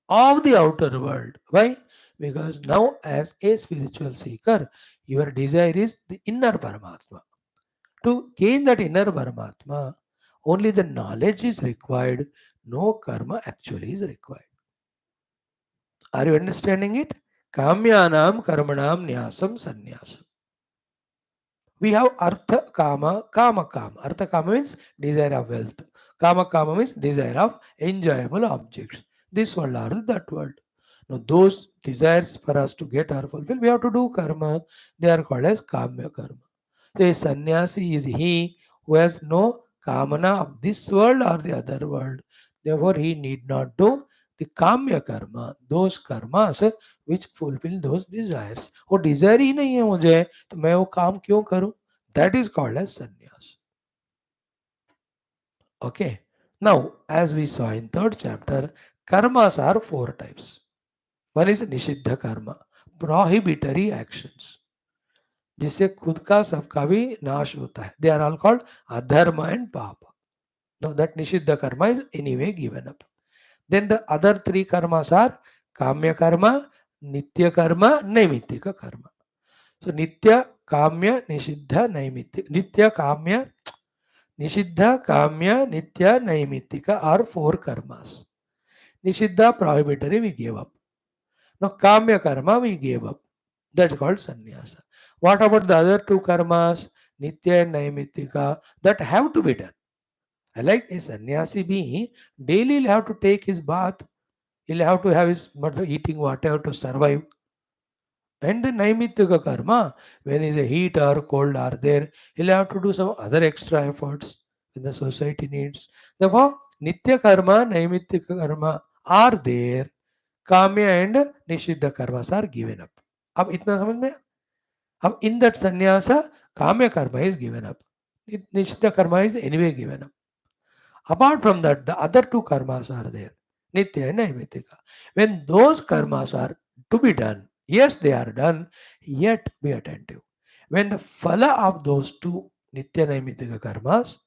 of the outer world. Why? Because now, as a spiritual seeker, your desire is the inner Paramatma. To gain that inner Paramatma, only the knowledge is required, no karma actually is required. Are you understanding it? Kamyanam karmanam nyasam sannyasam. We have artha kama, kama kama. Artha kama means desire of wealth. Kama kama means desire of enjoyable objects. This world or that world. Now those desires for us to get or fulfill, we have to do karma. They are called as kamya karma. So a sannyasi is he who has no kamana of this world or the other world. Therefore, he need not do the kamya karma, those karmas which fulfill those desires. वो desire ही नहीं है मुझे तो मैं वो काम क्यों करूं? That is called as sannyas. Okay. Now, as we saw in third chapter, karmas are four types. One is nishiddha karma, prohibitory actions. जिससे खुद का सबका भी नाश होता है. They are all called adharma and papa. Now that nishiddha karma is anyway given up. Then the other three karmas are kamya karma, nitya karma, naimittika karma. So nitya, kamya, nishiddha, naimittika. Nitya, kamya, nishidha, kamya, nitya, naimittika are four karmas. Nishiddha, prohibitory, we gave up. Now kamya karma we gave up. That's called sannyasa. What about the other two karmas, nitya and naimittika, that have to be done? Like a sannyasi being, daily he'll have to take his bath, he'll have to have his eating whatever to survive. And the naimittika karma, when is a heat or cold are there, he'll have to do some other extra efforts when the society needs. Therefore, nitya karma, naimittika karma are there. काम्य and निषिद्ध karmas are given up. अब इतना समझ में. अब in that संन्यास काम्य कर्म इज गिवन अप, निषिद्ध कर्म is anyway given up. Apart from that, the other two karmas are there, nitya and naimittika. When those karmas are to be done, yes, they are done, yet be attentive. When the phala of those two nitya naimittika karmas,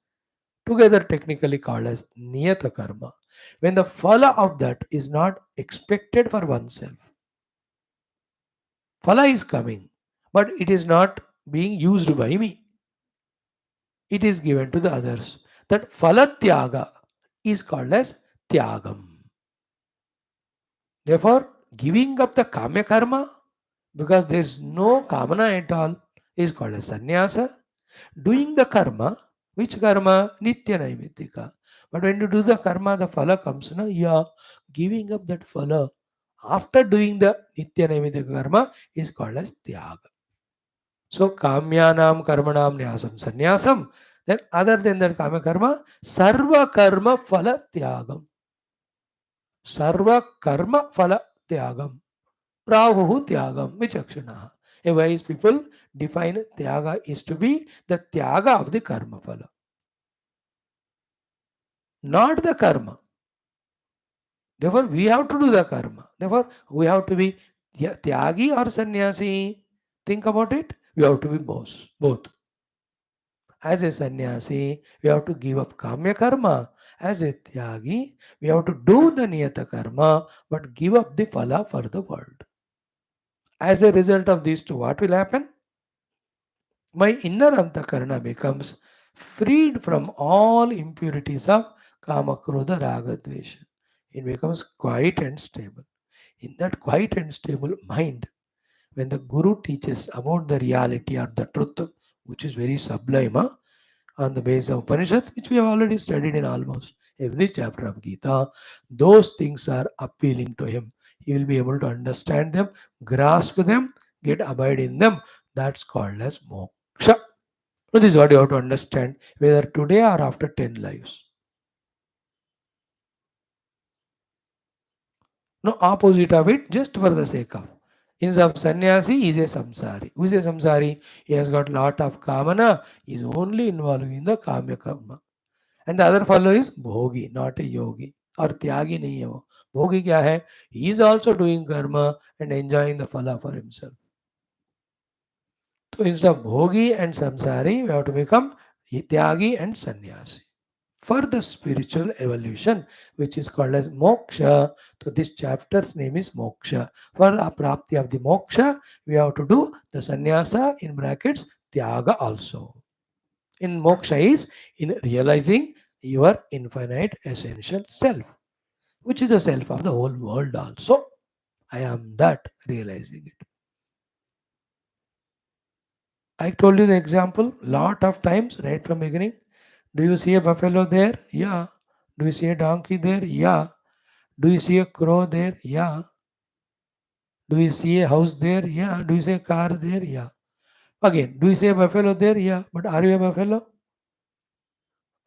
together technically called as niyata karma, when the phala of that is not expected for oneself, phala is coming, but it is not being used by me, it is given to the others. That phala tyaga is called as tyagam. Therefore, giving up the kamya karma, because there is no kamana at all, is called as sannyasa. Doing the karma, which karma? Nitya naimittika. But when you do the karma, the phala comes. Na? Yeah, giving up that phala after doing the nitya naimittika karma is called as tyaga. So, kamyanam karmanam nyasam sannyasam. Then, other than that kama karma, sarva karma phala tyagam. Sarva karma phala tyagam. Prahuhu tyagam vichakshana. A wise people define tyaga is to be the tyaga of the karma phala, not the karma. Therefore, we have to do the karma. Therefore, we have to be tyagi or sannyasi. Think about it. We have to be both. Both. As a sannyasi, we have to give up kamya karma. As a tyagi, we have to do the niyata karma, but give up the phala for the world. As a result of these two, what will happen? My inner antakarana becomes freed from all impurities of kama, krodha, raga, dvesha. it becomes quiet and stable. In that quiet and stable mind, when the Guru teaches about the reality or the truth, which is very sublime, on the basis of Upanishads, which we have already studied in almost every chapter of Gita, those things are appealing to him. He will be able to understand them, grasp them, get abide in them. That's called as moksha. So this is what you have to understand, whether today or after 10 lives. No opposite of it, just for the sake of. Instead of sannyasi, he is a samsari. Who is a samsari? He has got lot of kamana, he is only involved in the kamya karma. And the other fellow is bhogi, not a yogi. और त्यागी नहीं है वो. भोगी क्या है? He is also doing karma and enjoying the phala for himself. So instead of bhogi and samsari, we have to become tyagi and sannyasi. For the spiritual evolution, which is called as moksha. So this chapter's name is moksha. For the prapti of the moksha, we have to do the sannyasa in brackets tyaga also. In moksha is in realizing your infinite essential self, which is the self of the whole world also. I am that, realizing it. I told you the example lot of times right from beginning. Do you see a buffalo there? Yeah. Do you see a donkey there? Yeah. Do you see a crow there? Yeah. Do you see a house there? Yeah. Do you see a car there? Yeah. Again, do you see a buffalo there? Yeah. But are you a buffalo?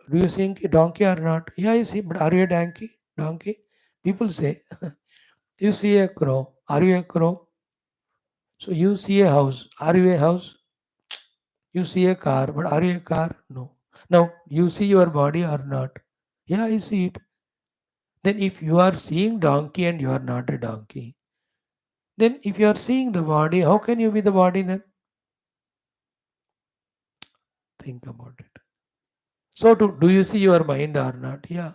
Do you see a donkey or not? Yeah, you see. But are you a donkey? Donkey? People say, you see a crow. Are you a crow? So you see a house. Are you a house? You see a car. But are you a car? No. Now, you see your body or not? Yeah, I see it. Then if you are seeing donkey and you are not a donkey, then if you are seeing the body, how can you be the body then? Think about it. So, do you see your mind or not? Yeah.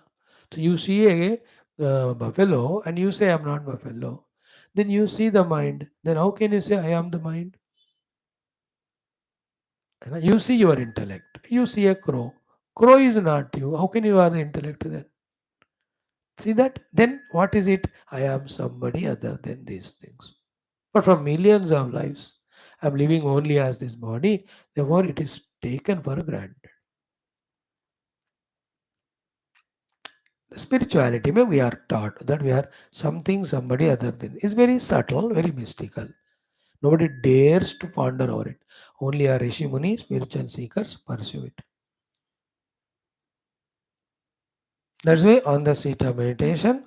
So, you see a buffalo and you say, I'm not buffalo. Then you see the mind. Then how can you say, I am the mind? And you see your intellect. You see a crow. Crow is not you. How can you are the intellect then? See that? Then what is it? I am somebody other than these things. But for millions of lives, I'm living only as this body. Therefore, it is taken for granted. The spirituality, where we are taught that we are something, somebody other than. Is very subtle, very mystical. Nobody dares to ponder over it. Only our Rishi Muni, spiritual seekers, pursue it. That's why on the seat of meditation,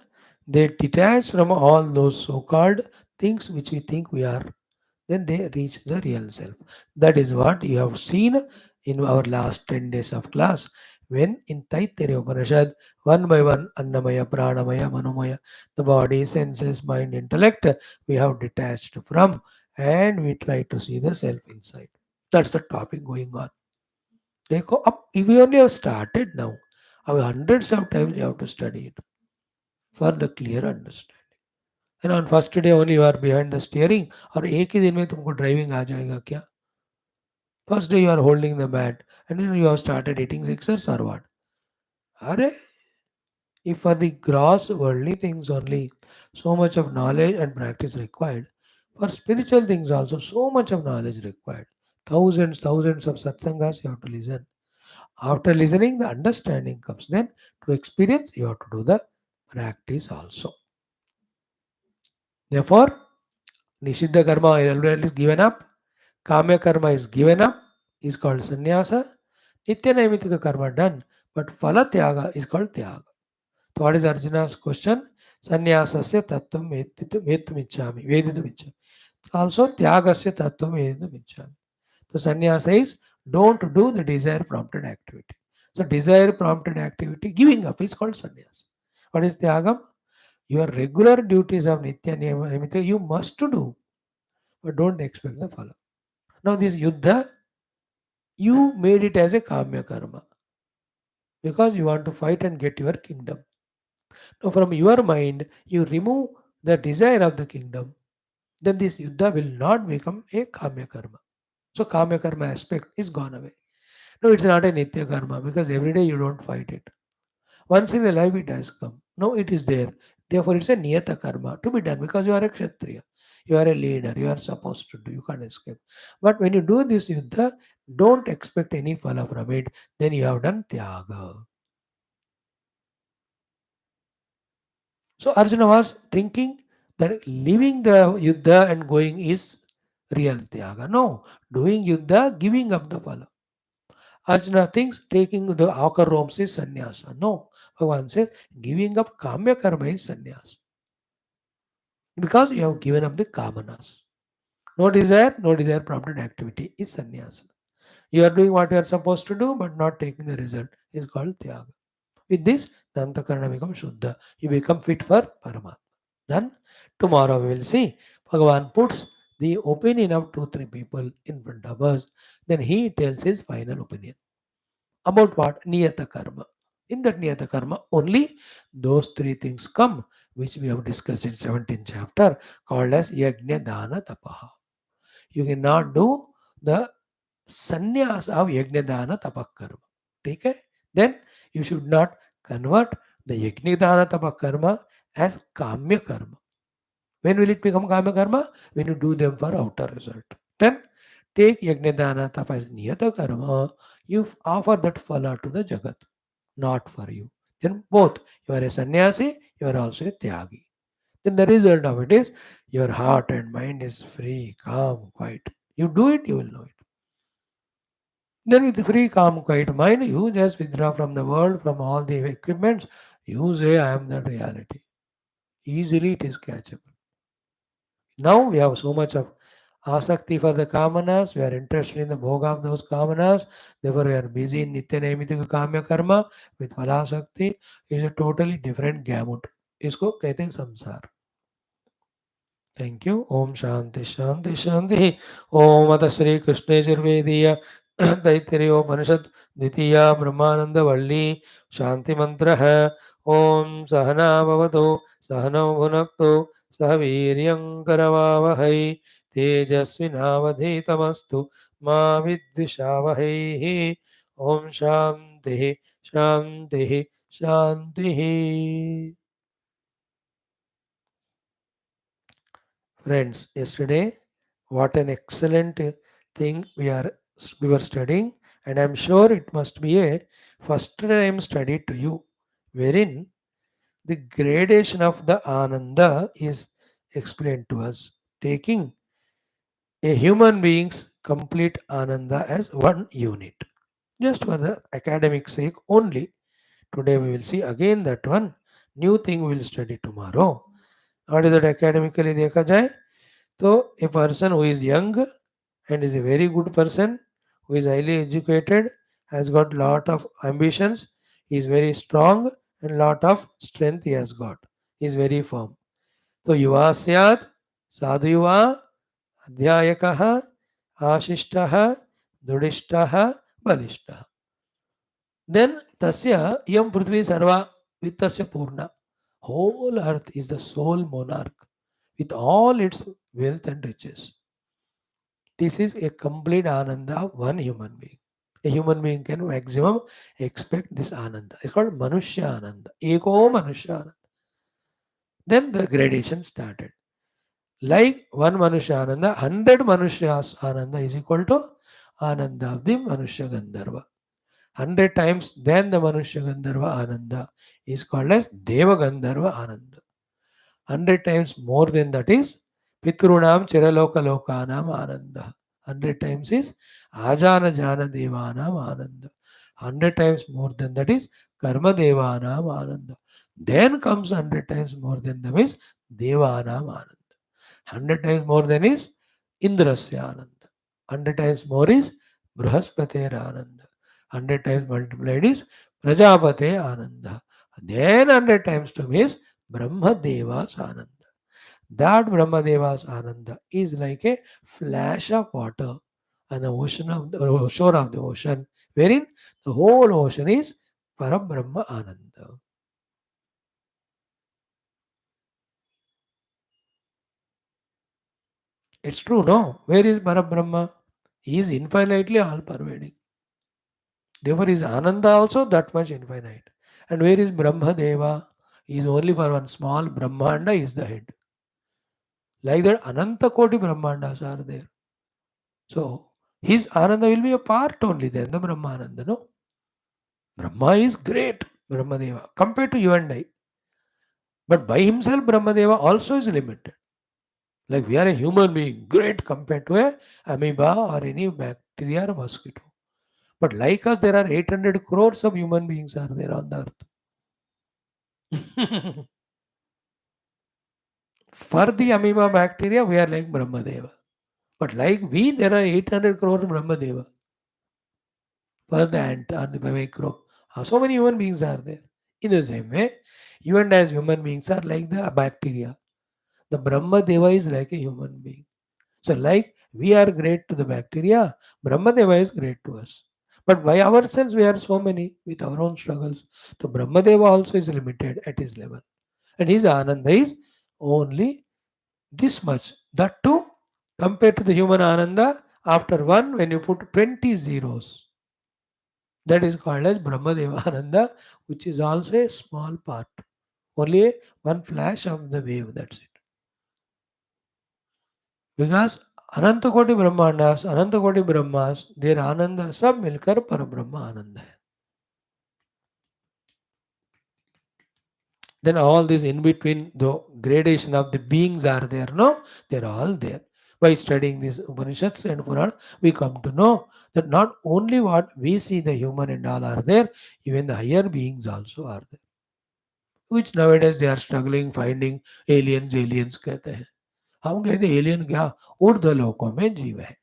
they detach from all those so-called things which we think we are. Then they reach the real self. That is what you have seen in our last 10 days of class. When in Taittiriya Upanishad, one by one, Annamaya, Pranamaya, Manomaya, the body, senses, mind, intellect, we have detached from and we try to see the self inside. That's the topic going on. देखो अब we only have started now. अब hundreds of times you have to study it for the clear understanding. And on first day only you are behind the steering और एक ही दिन में तुमको driving आ जाएगा क्या? First day you are holding the mat and then you have started eating sixers or what? अरे if for the gross worldly things only so much of knowledge and practice required, for spiritual things also so much of knowledge required. Thousands of satsangas you have to listen. After listening, the understanding comes. Then to experience, you have to do the practice also. Therefore, Nishiddha karma is given up, Kamya karma is given up, is called Sanyasa, Nitya Naimitika karma done, but Phala Tyaga is called Tyaga. So what is Arjuna's question? Sanyasasya tattvam vetum ichchami, veditum ichchami. Also Tyagasya tattvam veditum ichchami. So sannyasa is don't do the desire prompted activity. So desire prompted activity, giving up is called sannyasa. What is Tyagam? Your regular duties of Nitya Niyama Nimitta you must to do, but don't expect the phala. Now this Yuddha, you made it as a Kamya Karma because you want to fight and get your kingdom. Now from your mind, you remove the desire of the kingdom, then this Yuddha will not become a Kamya Karma. So Kamya Karma aspect is gone away. No, it's not a Nitya Karma because every day you don't fight it. Once in a life it has come. No, it is there. Therefore, it's a niyata karma to be done because you are a kshatriya. You are a leader. You are supposed to do. You can't escape. But when you do this yuddha, don't expect any phala from it. Then you have done tyaga. So Arjuna was thinking that leaving the yuddha and going is real tyaga. No, doing yuddha, giving up the phala. Arjuna thinks taking the outer robes is sannyasa. No, Bhagavan says giving up kamya karma is sannyasa. Because you have given up the kamanas. No desire prompted activity is sannyasa. You are doing what you are supposed to do, but not taking the result is called tyaga. With this, the antakarana becomes shuddha. You become fit for Paramatma. Then, tomorrow we will see Bhagavan puts the opinion of 2-3 people in front of us. Then he tells his final opinion. About what? Niyata karma. In that niyata karma, only those three things come, which we have discussed in 17th chapter, called as yajna, dana, tapaha. You cannot do the sannyas of yajna, dana, tapak karma. Okay? Then you should not convert the yajna, dana, tapak karma as kamya karma. When will it become kamya karma? When you do them for outer result. Then take yajna, tapa as niyata karma. You offer that phala to the jagat, not for you. Then both, you are a sannyasi, you are also a tyagi. Then the result of it is your heart and mind is free, calm, quiet. You do it, you will know it. Then with free, calm, quiet mind, you just withdraw from the world, from all the equipments. You say, I am that reality. Easily it is catchable. Now we have so much of asakti for the kamanas, we are interested in the bhoga of those kamanas, therefore we are busy in nitya naimitika kamya karma with phalasakti is a totally different gamut. इसको कहते हैं संसार. Thank you. Om Shanti Shanti Shanti. Om Ata Shri Krishna Yajurvediya Taittiriyopanishad Ditya Brahmananda Valli Shanti Mantra hai. Om Sahana Bhavatu Sahana Bhunaktu Sahaviryam Karavavahai Tejasvinavadhitamastu Ma Vidvishavahai. Om Shanti Shanti Shanti. Friends, yesterday, what an excellent thing we were studying, and I'm sure it must be a first time study to you, wherein the gradation of the ananda is explained to us, taking a human being's complete ananda as one unit. Just for the academic sake only. Today we will see again that one new thing we will study tomorrow. What is that academically देखा जाए तो a person who is young and is a very good person, who is highly educated, has got lot of ambitions, he is very strong and lot of strength he has got. He is very firm. So युवा स्यात् साधु युवा अध्यायकः आशिष्टः दुडिष्टः बलिष्ठः. Then tasya yam prithvi sarva vittasya purna. Whole earth is the sole monarch with all its wealth and riches. This is a complete ananda of one human being. A human being can maximum expect this ananda. It's called manushya ananda. Eko manushya ananda. Then the gradation started. Like one manushya ananda, 100 manushya ananda is equal to ananda of the manushya gandharva. 100 times then the manushya gandharva ananda is called as deva gandharva ananda. 100 times more than that is Pitrunam Chiraloka Lokanam Ananda. 100 times is Ajana Jana Devanam Ananda. 100 times more than that is Karma Devanam Ananda. Then comes 100 times more than them is Devanam Ananda. 100 times more than is Indrasya Ananda. 100 times more is Brihaspate Ananda. 100 times multiplied is Prajapate Ananda. Then 100 times to is Brahmadeva's Ananda. That Brahmadeva's Ananda is like a flash of water on the ocean of the shore of the ocean, wherein the whole ocean is Parabrahma Ananda. It's true, no? Where is Parabrahma? He is infinitely all pervading. Therefore, is Ananda also that much infinite. And where is Brahma Deva? He is only for one small Brahmanda, is the head. Like that, Ananta Koti Brahmandas are there. So, his Ananda will be a part only then, the Brahmananda, no? Brahma is great, Brahmadeva, compared to you and I. But by himself, Brahmadeva also is limited. Like we are a human being, great compared to a amoeba or any bacteria or mosquito. But like us, there are 800 crores of human beings are there on the earth. For the amoeba bacteria, we are like Brahmadeva. But like we, there are 800 crores Brahmadeva. For the ant or the microbe. So many human beings are there. In the same way, you and as human beings are like the bacteria. The Brahma Deva is like a human being. So, like we are great to the bacteria, Brahma Deva is great to us. But by ourselves, we are so many with our own struggles. So, Brahma Deva also is limited at his level. And his Ananda is only this much. That too, compared to the human Ananda, after one, when you put 20 zeros, that is called as Brahma Deva Ananda, which is also a small part. Only one flash of the wave, that's it. Because अनंत कोटि ब्रह्मांडास अनंत कोटि ब्रह्मास देर आनंद सब मिलकर पर ब्रह्म आनंद है. Then all this in between the gradation of the beings are there, no? They're all there. By studying these Upanishads and Purana, we come to know that not only what we see the human and all are there, even the higher beings also are there. Which nowadays they are struggling finding aliens कहते हैं. हम कहते हैं alien क्या ऊर्ध्व लोकों में जीव है.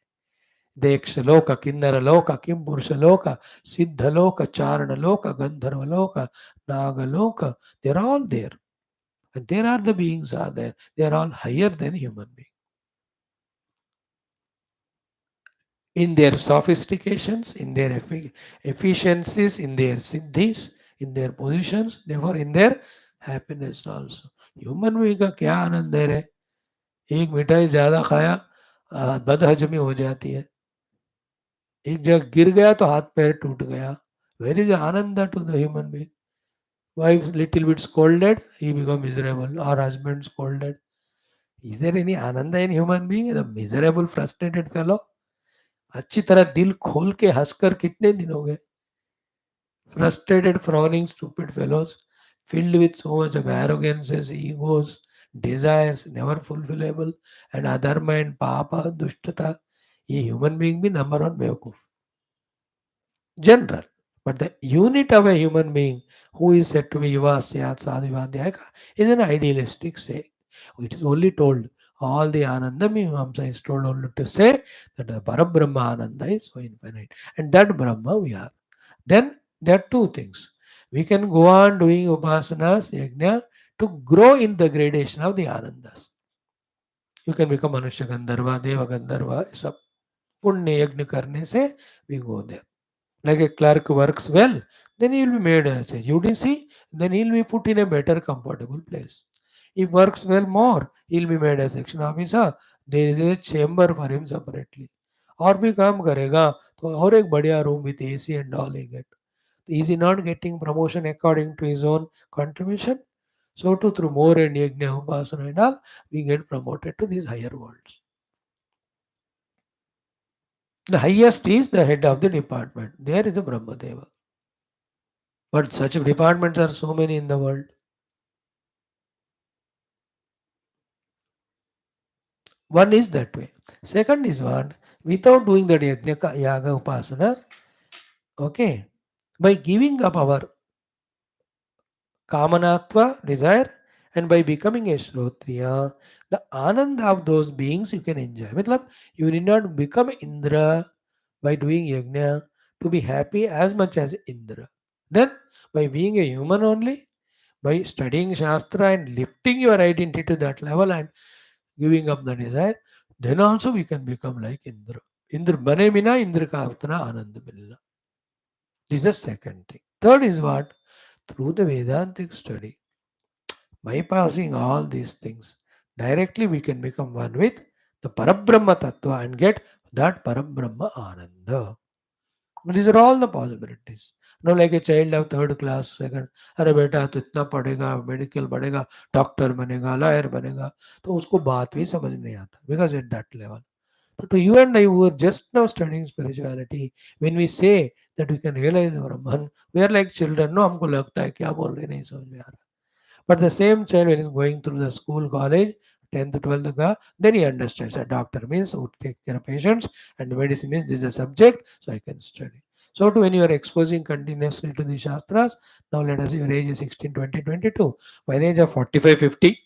देक्षलोक किन्नरलोक किं पुरुषलोक Siddhalok चारणलोक गंधर्वलोक Naglok, they're all there. And there are the beings are there. They are all higher than human beings. In their sophistications, in their efficiencies, in their siddhis, in their positions, therefore in their happiness also. Human being का क्या आनंद है रे? एक मिठाई ज्यादा खाया बदहजमी हो जाती है. एक जगह गिर गया तो हाथ पैर टूट गया. Where is Ananda to the human being? Wife little bit scolded, he become miserable. Or husband scolded. Is there any Ananda in human being? The miserable, frustrated fellow. अच्छी तरह दिल खोल के हंसकर कितने दिन हो गए. Frustrated, frowning, stupid fellows, filled with so much of arrogances, egos, desires, never fulfillable, and adharma and papa, dushtata. ये human being भी number one बेवकूफ. General. But the unit of a human being who is said to be Yuva Syat Sadhivadhyaka is an idealistic saying. It is only told, all the Ananda Mimamsa is told only to say that the Parabrahma Ananda is so infinite. And that Brahma we are. Then there are two things. We can go on doing upasanas, yajna, to grow in the gradation of the Anandas. You can become Manusya Gandharva, Deva Gandharva, सब पुण्य यज्ञ करने से we go there. Like a clerk works well, then he will be made as a UDC, then he will be put in a better, comfortable place. If works well more, he will be made a section officer. There is a chamber for him separately. और भी काम करेगा तो और एक बढ़िया room with AC and all he get. Is he not getting promotion according to his own contribution? So too through more and yajna, upasana and all, we get promoted to these higher worlds. The highest is the head of the department. There is a Brahmadeva. But such departments are so many in the world. One is that way. Second is what? Without doing the yajna, yaga, upasana, okay, by giving up our kamanatva, desire, and by becoming a shrotriya, the ananda of those beings you can enjoy. Matlab, you need not become Indra by doing yajna to be happy as much as Indra. Then, by being a human only, by studying Shastra and lifting your identity to that level and giving up the desire, then also we can become like Indra. Indra bane bina Indra ka utna anand milna. This is the second thing. Third is what? Through the Vedantic study, bypassing all these things, directly we can become one with the Parabrahma Tattva and get that Parabrahma Ananda. These are all the possibilities. Know like a child of third class second, अरे बेटा तो इतना पढ़ेगा, medical पढ़ेगा, doctor बनेगा, lawyer बनेगा, तो उसको बात भी समझ नहीं आता, because at that level. So to you and I who are just now studying spirituality, when we say that we can realize our Brahman, we are like children. No, हमको लगता है क्या बोल रहे नहीं समझ में आ रहा. But the same child when he's going through the school, college, 10th, 12th, then he understands that doctor means who take care of patients and medicine means this is a subject, so I can study. So to when you are exposing continuously to the Shastras, now let us say your age is 16, 20, 22. By the age of 45, 50,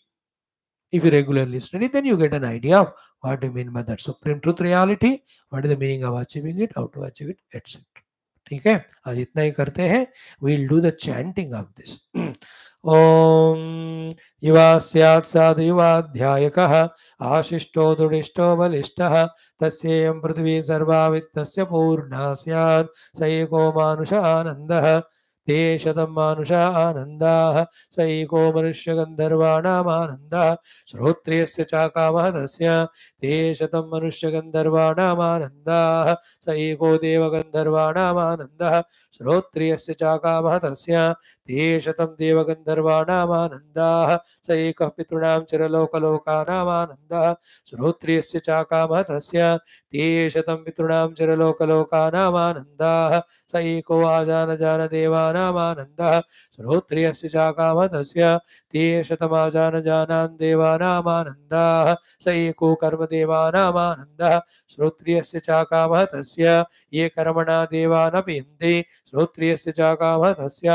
if you regularly study, then you get an idea of what do you mean by that supreme truth reality, what is the meaning of achieving it, how to achieve it, etc. ठीक है, आज इतना ही करते हैं. We'll do the chanting of this. ओम युवा स्यात् साधु युवाध्यायकः आशिष्टो दुरिष्टो बलिष्ठः तस्येयं पृथिवी सर्वा वित्तस्य पूर्णा स्यात् स एको मानुष आनन्दः ते शतं मानुष आनन्दाः स एको मनुष्यगन्धर्वाणामानन्दः श्रोत्रियस्य चाकामः तस्य ते शतं मनुष्यगन्धर्वाणामानन्दाः स एको देवगन्धर्वाणामानन्दः श्रोत्रियस्य चाकामः तस्य ते शतं देवगन्धर्वाणामानन्दाः स एकः पितॄणां चिरलोकलोकानामानन्दः श्रोत्रियस्य चाकामः तस्य ते शतं पितॄणां चिरलोकलोकानामानन्दाः स एको आजानजानदेवानामानन्दः श्रोत्रियस्य चाकामः तस्य ते शतमाजानजानान् देवानामानन्दाः स एको कर्मदेवानामानन्दः श्रोत्रियस्य चाकामः तस्य ये कर्मणा देवानपि श्रोत्रियस्य चाकामः तस्य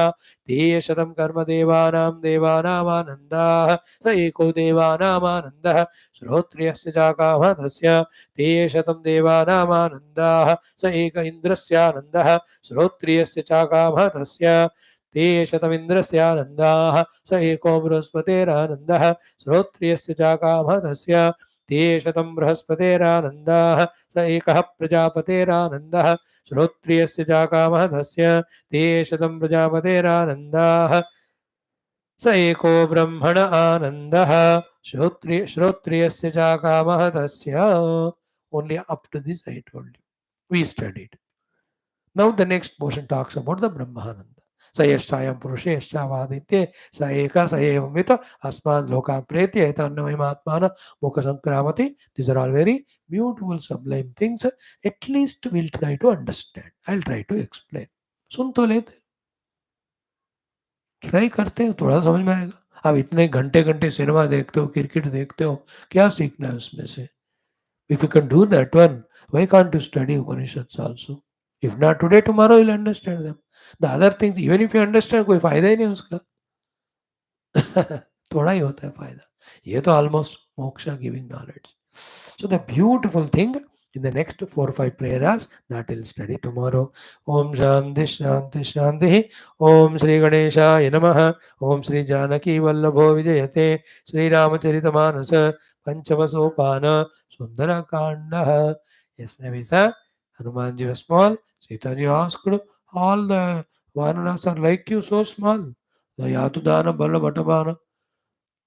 ते शतं कर्मदेवानां देवानामानन्दाः स एको देवानामानन्दः श्रोत्रियस्य चाकामः तस्य ते शतं देवानामानन्दाः स एक इन्द्रस्यानन्दः श्रोत्रियस्य चाकामः तस्य ते शतमिन्द्रस्यानन्दाः स एको बृहस्पतेरानन्दः श्रोत्रियस्य चाकामः तस्य ते शतं बृहस्पतेरानन्दाः स एकः प्रजापतेरानन्दः श्रोत्रियस्य चाकामः तस्य ते शतं प्रजापतेरानन्दाः स एको ब्रह्मण आनन्दः श्रोत्रियस्य चाकामः तस्य. Only up to this I told you. We studied. Now the next portion talks about the Brahmananda. स यश्चायं पुरुषे यश्चावादित्ये स एका स एवंवित अस्मान् लोकात् प्रेत्य एतान्नमयमात्मान मुखसंक्रामति. These are all very beautiful, sublime things. At least we'll try to understand. I'll try to explain. सुन तो लेते, try करते हो, थोड़ा समझ में आएगा. आप इतने घंटे घंटे सिनेमा देखते हो, क्रिकेट देखते हो, क्या सीखना है उसमें से? If you can do that one, why can't you study Upanishads also? If not today, tomorrow you'll understand them. The other things, even if you understand, कोई फायदा ही नहीं उसका. थोड़ा ही होता है फायदा. ये तो almost moksha giving knowledge. So the beautiful thing in the next 4 or 5 prayers that we'll study tomorrow. Om Shanti Shanti Shanti. Om Sri Ganeshaya Namaha. Om Sri Janaki Vallabho Vijayate. Sri Ramacharitamanasa Panchama Sopana Sundara Kanda. Yes, Navisa. Hanumanji was small. Sitaji asked, all the Vanaras are like you, so small. The Yatudana Balabatabana.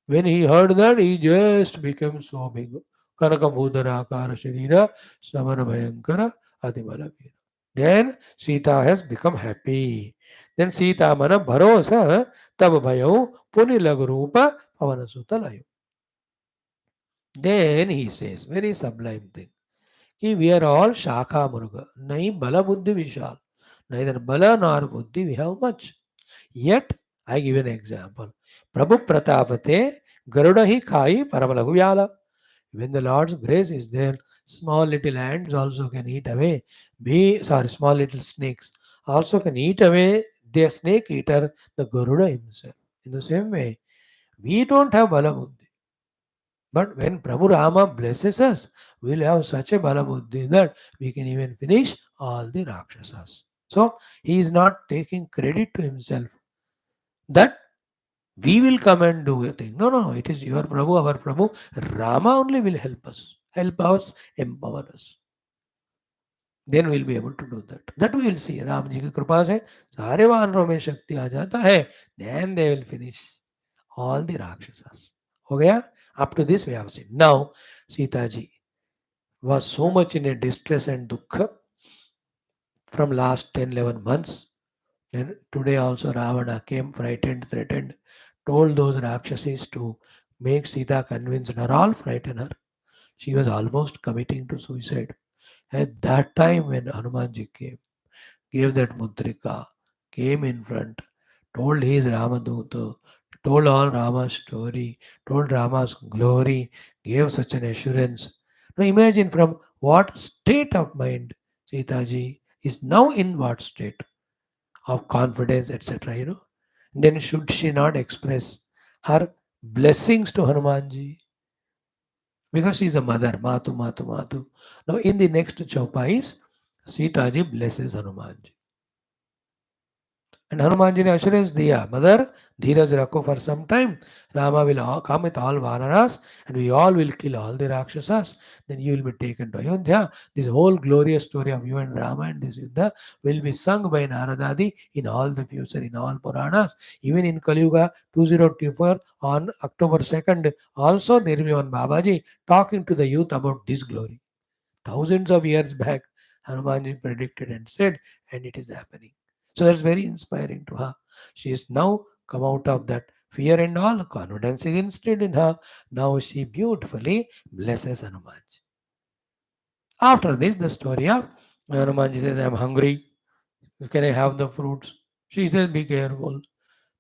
When he heard that, he just became so big. Kanakabhudarakara Sharira Samana Bhayankara Adimalavira. Then Sita has become happy. Then Sita Mana Bharosa Tab Bhayo Punilagrupa Pavanasutalayo. Then he says, very sublime thing. We are all Shaka Muruga. Nai Bala Buddhi Vishal. Neither Bala nor Buddhi we have much. Yet, I give an example. Prabhu Pratapate Garuda hi khai Paramalagu Vyala. When the Lord's grace is there, small little ants also can eat away. Small little snakes also can eat away the snake eater, the Garuda himself. In the same way, we don't have Balabuddhi. But when Prabhu Rama blesses us, we'll have such a Balabuddhi that we can even finish all the Rakshasas. So, he is not taking credit to himself that we will come and do a thing. No, no, no. It is your Prabhu, our Prabhu. Rama only will help us, empower us. Then we'll be able to do that. That we will see. Ram ji की कृपा से सारे वानरों में शक्ति आ जाता है. Then they will finish all the Rakshasas. हो गया? Up to this we have seen. Now, Sita ji was so much in a distress and dukkha from last 10, 11 months. Then today also Ravana came frightened, threatened, told those Rakshasis to make Sita convinced her, all frighten her. She was almost committing to suicide. At that time when Hanumanji came, gave that mudrika, came in front, told his Ramaduta, told all Rama's story, told Rama's glory, gave such an assurance. Now imagine from what state of mind Sitaji is now in what state of confidence, etc. Then should she not express her blessings to Hanumanji? Because she is a mother, Matu, Matu, Matu. Now in the next chaupa is Sitaji blesses Hanumanji. And Hanumanji assurance diya, mother, Dheeraj Rakho for some time. Rama will come with all Vanaras and we all will kill all the Rakshasas. Then you will be taken to Ayodhya. This whole glorious story of you and Rama and this Yuddha will be sung by Naradadi in all the future, in all Puranas. Even in Kali Yuga 2024 on October 2nd, also there will be one Babaji talking to the youth about this glory. Thousands of years back, Hanumanji predicted and said, and it is happening. So that's very inspiring to her. She is now come out of that fear and all. Confidence is instilled in her. Now she beautifully blesses Hanumanji. After this, the story of Hanumanji says, I'm hungry. Can I have the fruits? She says, be careful.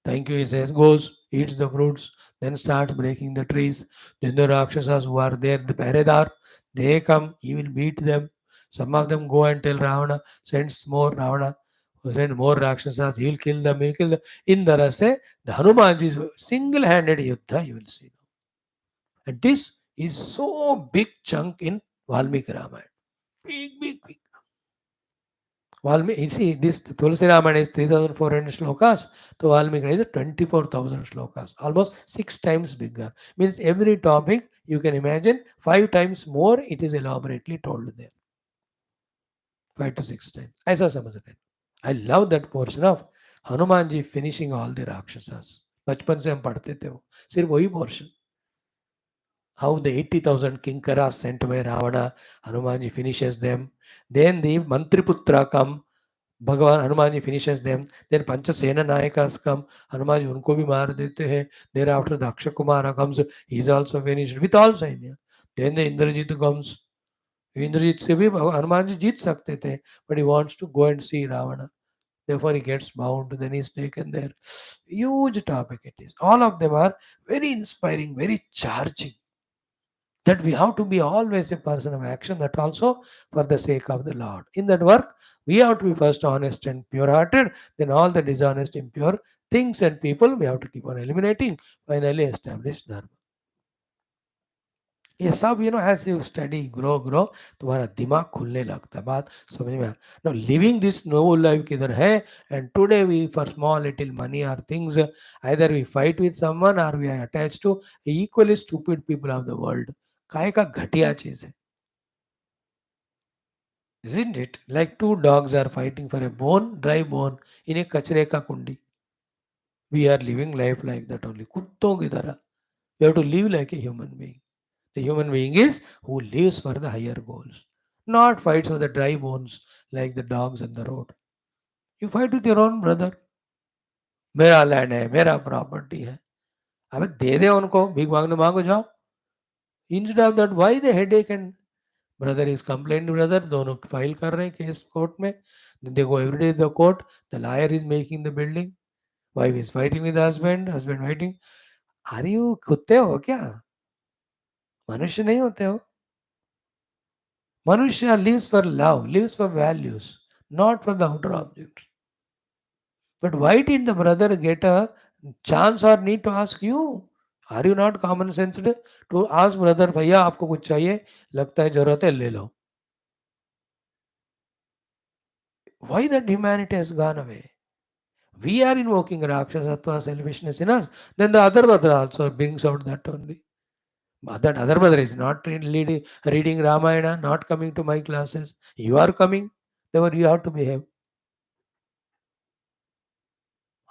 Thank you, he says, goes, eats the fruits, then starts breaking the trees. Then the Rakshasas who are there, the Paredar, they come, he will beat them. Some of them go and tell Ravana, sends more Ravana, send more Rakshasas, he'll kill them, he'll kill them. In the Rase, the Hanumanji's single handed Yuddha, you will see. And this is so big chunk in Valmiki Ramayana. Big, big, big. Valmiki, you see, this Tulsi Ramayana is 3,400 shlokas, so Valmiki is 24,000 shlokas, almost 6 times bigger. Means every topic you can imagine 5 times more it is elaborately told there. 5 to 6 times. ऐसा समझ रहे हैं. I love that portion of Hanuman ji finishing all the Rakshasas. बचपन से हम पढ़ते थे वो सिर्फ वही portion. How the 80,000 Kinkaras sent by Ravana, Hanumanji finishes them. Then the Mantriputra come. भगवान Hanuman ji finishes them. Then Panchasena Nayakas come. Hanuman ji उनको भी मार देते हैं. Thereafter the Akshay Kumara comes. He is also finished with all Sainya. Then the Indrajit comes. Indrajit से भी हनुमान जी जीत सकते थे, but he wants to go and see Ravana. Therefore, he gets bound. Then he's taken there. Huge topic it is. All of them are very inspiring, very charging. That we have to be always a person of action, that also for the sake of the Lord. In that work, we have to be first honest and pure hearted, then all the dishonest, impure things and people we have to keep on eliminating, finally establish Dharma. ये सब as you study grow तुम्हारा दिमाग खुलने लगता है, बात समझ में no living this no life किधर है. And today we for small little money or things either we fight with someone or we are attach to equally stupid people of the world. काय का घटिया चीज है. Isn't it? Like two dogs are fighting for a bone, dry bone in a kachre ka kundi. We are living life like that only. कुत्तों की तरह. We have to live like a human being. The human being is who lives for the higher goals, not fights for the dry bones like the dogs on the road. You fight with your own brother. मेरा land है, मेरा property है. अबे दे दे उनको, भीख मांगने मांगो जाओ. Instead of that, why the headache? And brother is complaining, brother, दोनों फाइल कर रहे हैं केस कोर्ट में. Then they go every day to the court. The lawyer is making the building. Wife is fighting with the husband. Husband fighting. Are you कुत्ते हो क्या? मनुष्य नहीं होते हो. Manusha lives for love, lives for values, not for the outer objects. But why did the brother get a chance or need to ask you? Are you not common sensed to ask brother, भैया आपको कुछ चाहिए, लगता है जरूरत है ले लो. Why that humanity has gone away? We are invoking Rakshasatva, selfishness in us. Then the other brother also brings out that only. But that other brother is not reading Ramayana, not coming to my classes. You are coming, therefore you have to behave.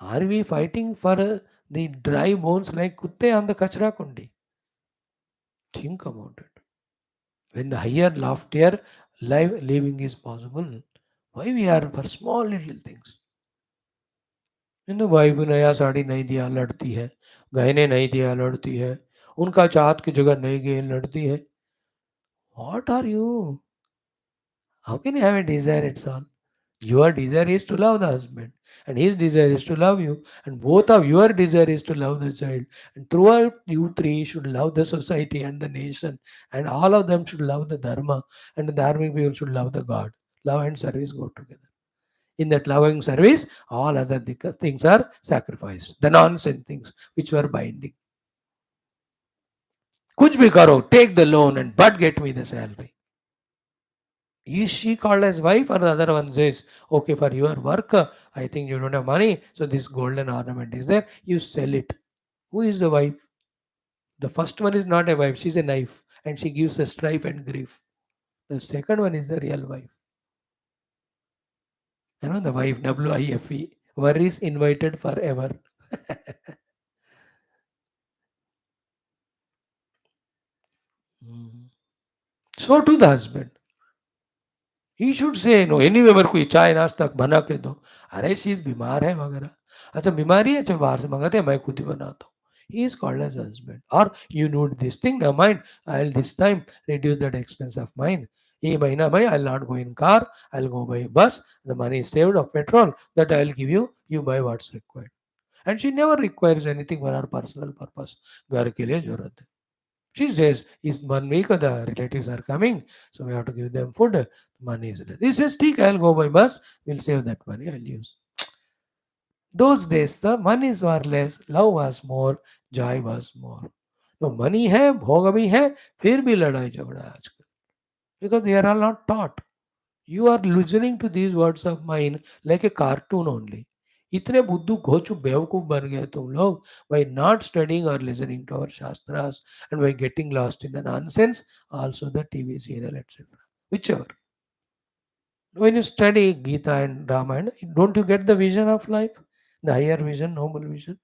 Are we fighting for the dry bones like kutte on the kachra kundi? Think about it. When the higher, loftier life living is possible, why we are for small little things? भाई भी नया साड़ी नहीं दिया लड़ती है, गहने नहीं दिया लड़ती है, उनका चाहत की जगह नहीं गई लड़ती है. What are you? How can you have a desire at all? Your desire is to love the husband, and his desire is to love you, and both of your desire is to love the child. And throughout, you three should love the society and the nation, and all of them should love the dharma, and the dharmic people should love the God. Love and service go together. In that loving service, all other things are sacrificed. The nonsense things which were binding. कुछ भी करो, take the loan and but get me the salary. Is she called as wife, or the other one says, okay, for your work, I think you don't have money, so this golden ornament is there, you sell it. Who is the wife? The first one is not a wife, she's a knife, and she gives us strife and grief. The second one is the real wife. The wife, WIFE, worries invited forever. Mm. So to the husband. He should say no anyway मेरे को ये चाय नाश्ता बना के दो. अरे she is बीमार है वगैरह. अच्छा बीमारी है, चलो बाहर से मंगाते हैं, मैं खुद ही बनाता हूँ. He is called as husband. Or you need this thing, now mind, I'll this time reduce that expense of mine. ये महीना भाई I'll not go in car, I'll go by bus. The money is saved of petrol that I'll give you. You buy what's required. And she never requires anything for her personal purpose. घर के लिए जरूरत है. She says, is 1 week the relatives are coming, so we have to give them food. Money is less. He says, ठीक, I'll go by bus. We'll save that money. I'll use. Those days, the monies were less, love was more, joy was more. तो money है, भोग भी है, फिर भी लड़ाई झगड़ा है आजकल. Because they are all not taught. You are listening to these words of mine like a cartoon only. इतने बुद्धू घोचू बेवकूफ बन गए तुम लोग by not studying or listening to our shastras and by getting lost in the nonsense, also the TV serial, etc. Whichever. When you study Gita and Ramayana, don't you get the vision of life? The higher vision, noble vision?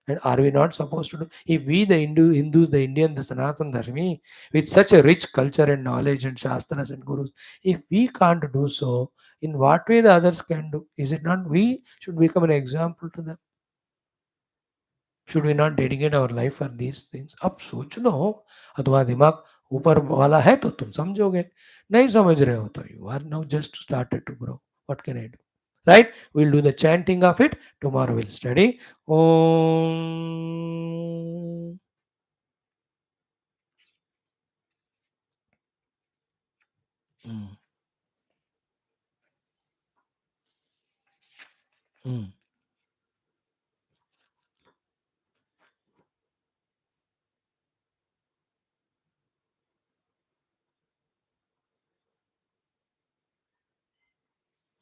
And are we not supposed to do? If we, the Hindus, the Indian, the Sanatan Dharmi, with such a rich culture and knowledge and Shastras and Gurus, if we can't do so, in what way the others can do? Is it not we should become an example to them? Should we not dedicate our life for these things? अब सोच लो, तुम्हारा दिमाग ऊपर वाला है तो तुम समझोगे, नहीं समझ रहे हो तो you are now just started to grow. What can I do? Right? We'll do the chanting of it. Tomorrow we'll study. Om. Mm, mm,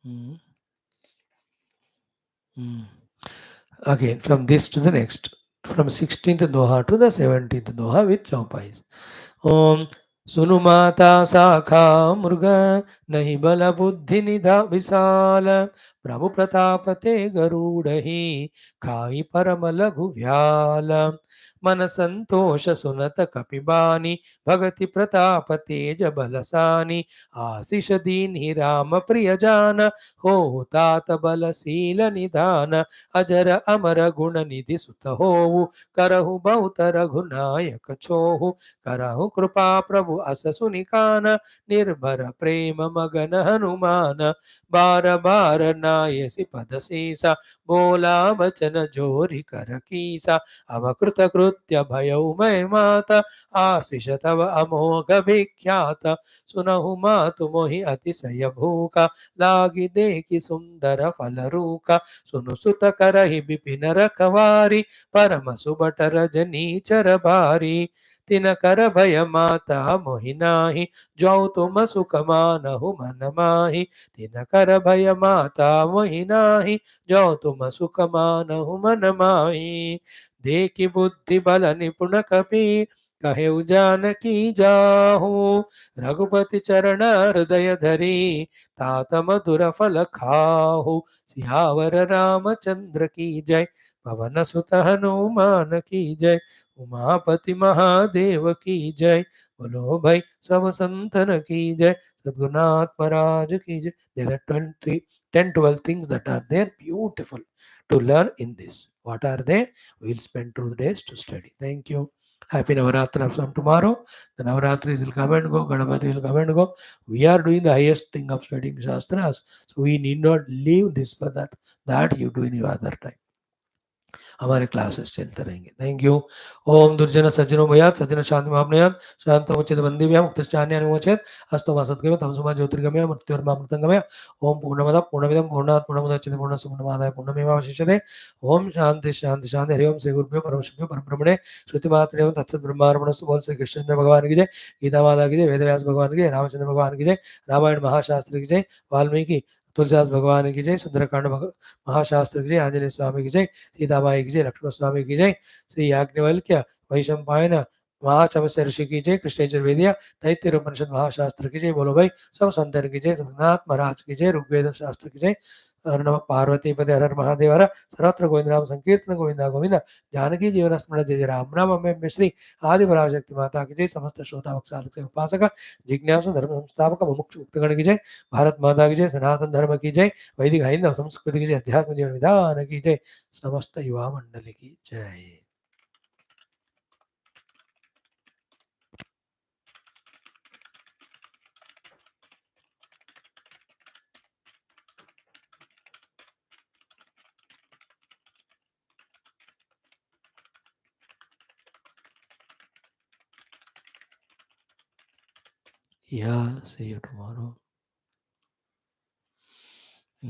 mm, mm. Again, from this to the next, from 16th Doha to the 17th Doha with Chaupais. ओम सुनु माता शाखा मृग नहीं बल बुद्धि निधा विशाल प्रभु प्रताप ते गरुड़ ही खाई परम लघु व्याल मन संतोष सुनत कपिबानी भगति प्रताप तेज बलसानी आशीष दीन ही राम प्रिय जान हो तात बलशील निधान अजर अमर गुण निधि सुत होऊ करहु बहुत रघुनायक छोहु करहु कृपा प्रभु अस सुनिकान निर्भर प्रेम मगन हनुमान बार बार नायसि पद सीसा बोला बचन जोरि कर कीसा अब कृत कृत्य भयउ मैं माता आशीष तव अमोघ विख्यात सुनहु मातु मोहि अतिशय भूखा लागी देखि सुंदर फल रूका सुनु सुत करहि विपिन रखवारी परम सुबट रजनी चर बारी तिन कर भय माता मोहि नाही जो तुम सुख मानहु मन माहि तिन कर भय माता मोहि नाही जो तुम सुख मानहु मन माहि देखि बुद्धि बल निपुण कपि कहे जानकी जाहू रघुपति चरण हृदय धरी तात मधुर फल खाहू सियावर रामचंद्र की जय पवन सुत हनुमान की जय उमापति महादेव की जय बोलो भाई सब संतन की जय सद्गुरुनाथ महाराज की जय. There are 10 12 things that are there, beautiful. to learn in this. What are they? We'll spend 2 days to study. Thank you. Happy Navaratri from tomorrow. The Navaratris will come and go, Ganapati will come and go. We are doing the highest thing of studying Shastras. So we need not leave this for that. That you do in your other time. हमारे classes चलते रहेंगे. Thank you. ओम दुर्जन सज्जनो भयात सज्जन शांति महापनयात शांत उचित बंदिव्या मुक्तश्चान्य अनुमोचेत हस्तो मासत्गमे तमसुमा ज्योतिर्गमय मृत्युर्मामृतंगमय. ओम पूर्णमद पूर्णमिदं पूर्णात् पूर्णमुदच्यते पूर्णस्य पूर्णमादाय पूर्णमेवावशिष्यते. ओम शांति शांति शांति. हरि ओम श्री गुरुभ्यो परमशिवभ्यो परब्रह्मणे श्रुतिमात्रेण तत्सत् ब्रह्मार्पणस्तु. बोल श्री कृष्णचंद्र भगवान की जय, गीता माता की जय, वेदव्यास भगवान की जय, रामचंद्र भगवान की जय, रामायण महाशास्त्र की जय, वाल्मीकि तुलसीदास भगवान की जय, सुंदरकांड महाशास्त्र की जय, आंजनेय स्वामी की जय, सीताबाई की जय, लक्ष्मण स्वामी की जय, श्री याज्ञवल्क्य वैशंपायन महाचमस्य ऋषि की जय, कृष्ण यजुर्वेदिया तैत्तिरीय उपनिषद महाशास्त्र की जय. बोलो भाई सब संतन की जय, सतनाथ महाराज की जय, ऋग्वेद शास्त्र की जय. हर नम पार्वती पदे हर हर महादेव हर. सर्वत्र गोविंद नाम संकीर्तन गोविंदा गोविंद. जानकी जीवन स्मरण जय जय राम राम. अम्बे श्री आदि पराशक्ति माता की जय. समस्त श्रोता भक्त साधक से उपासक जिज्ञासु धर्म संस्थापक मुमुक्षु मुक्तगण की जय. भारत माता की जय. सनातन धर्म की जय. वैदिक हैंदव संस्कृति की जय. अध्यात्म जीवन विधान की जय. समस्त युवा मंडल की जय. Yeah, see you tomorrow.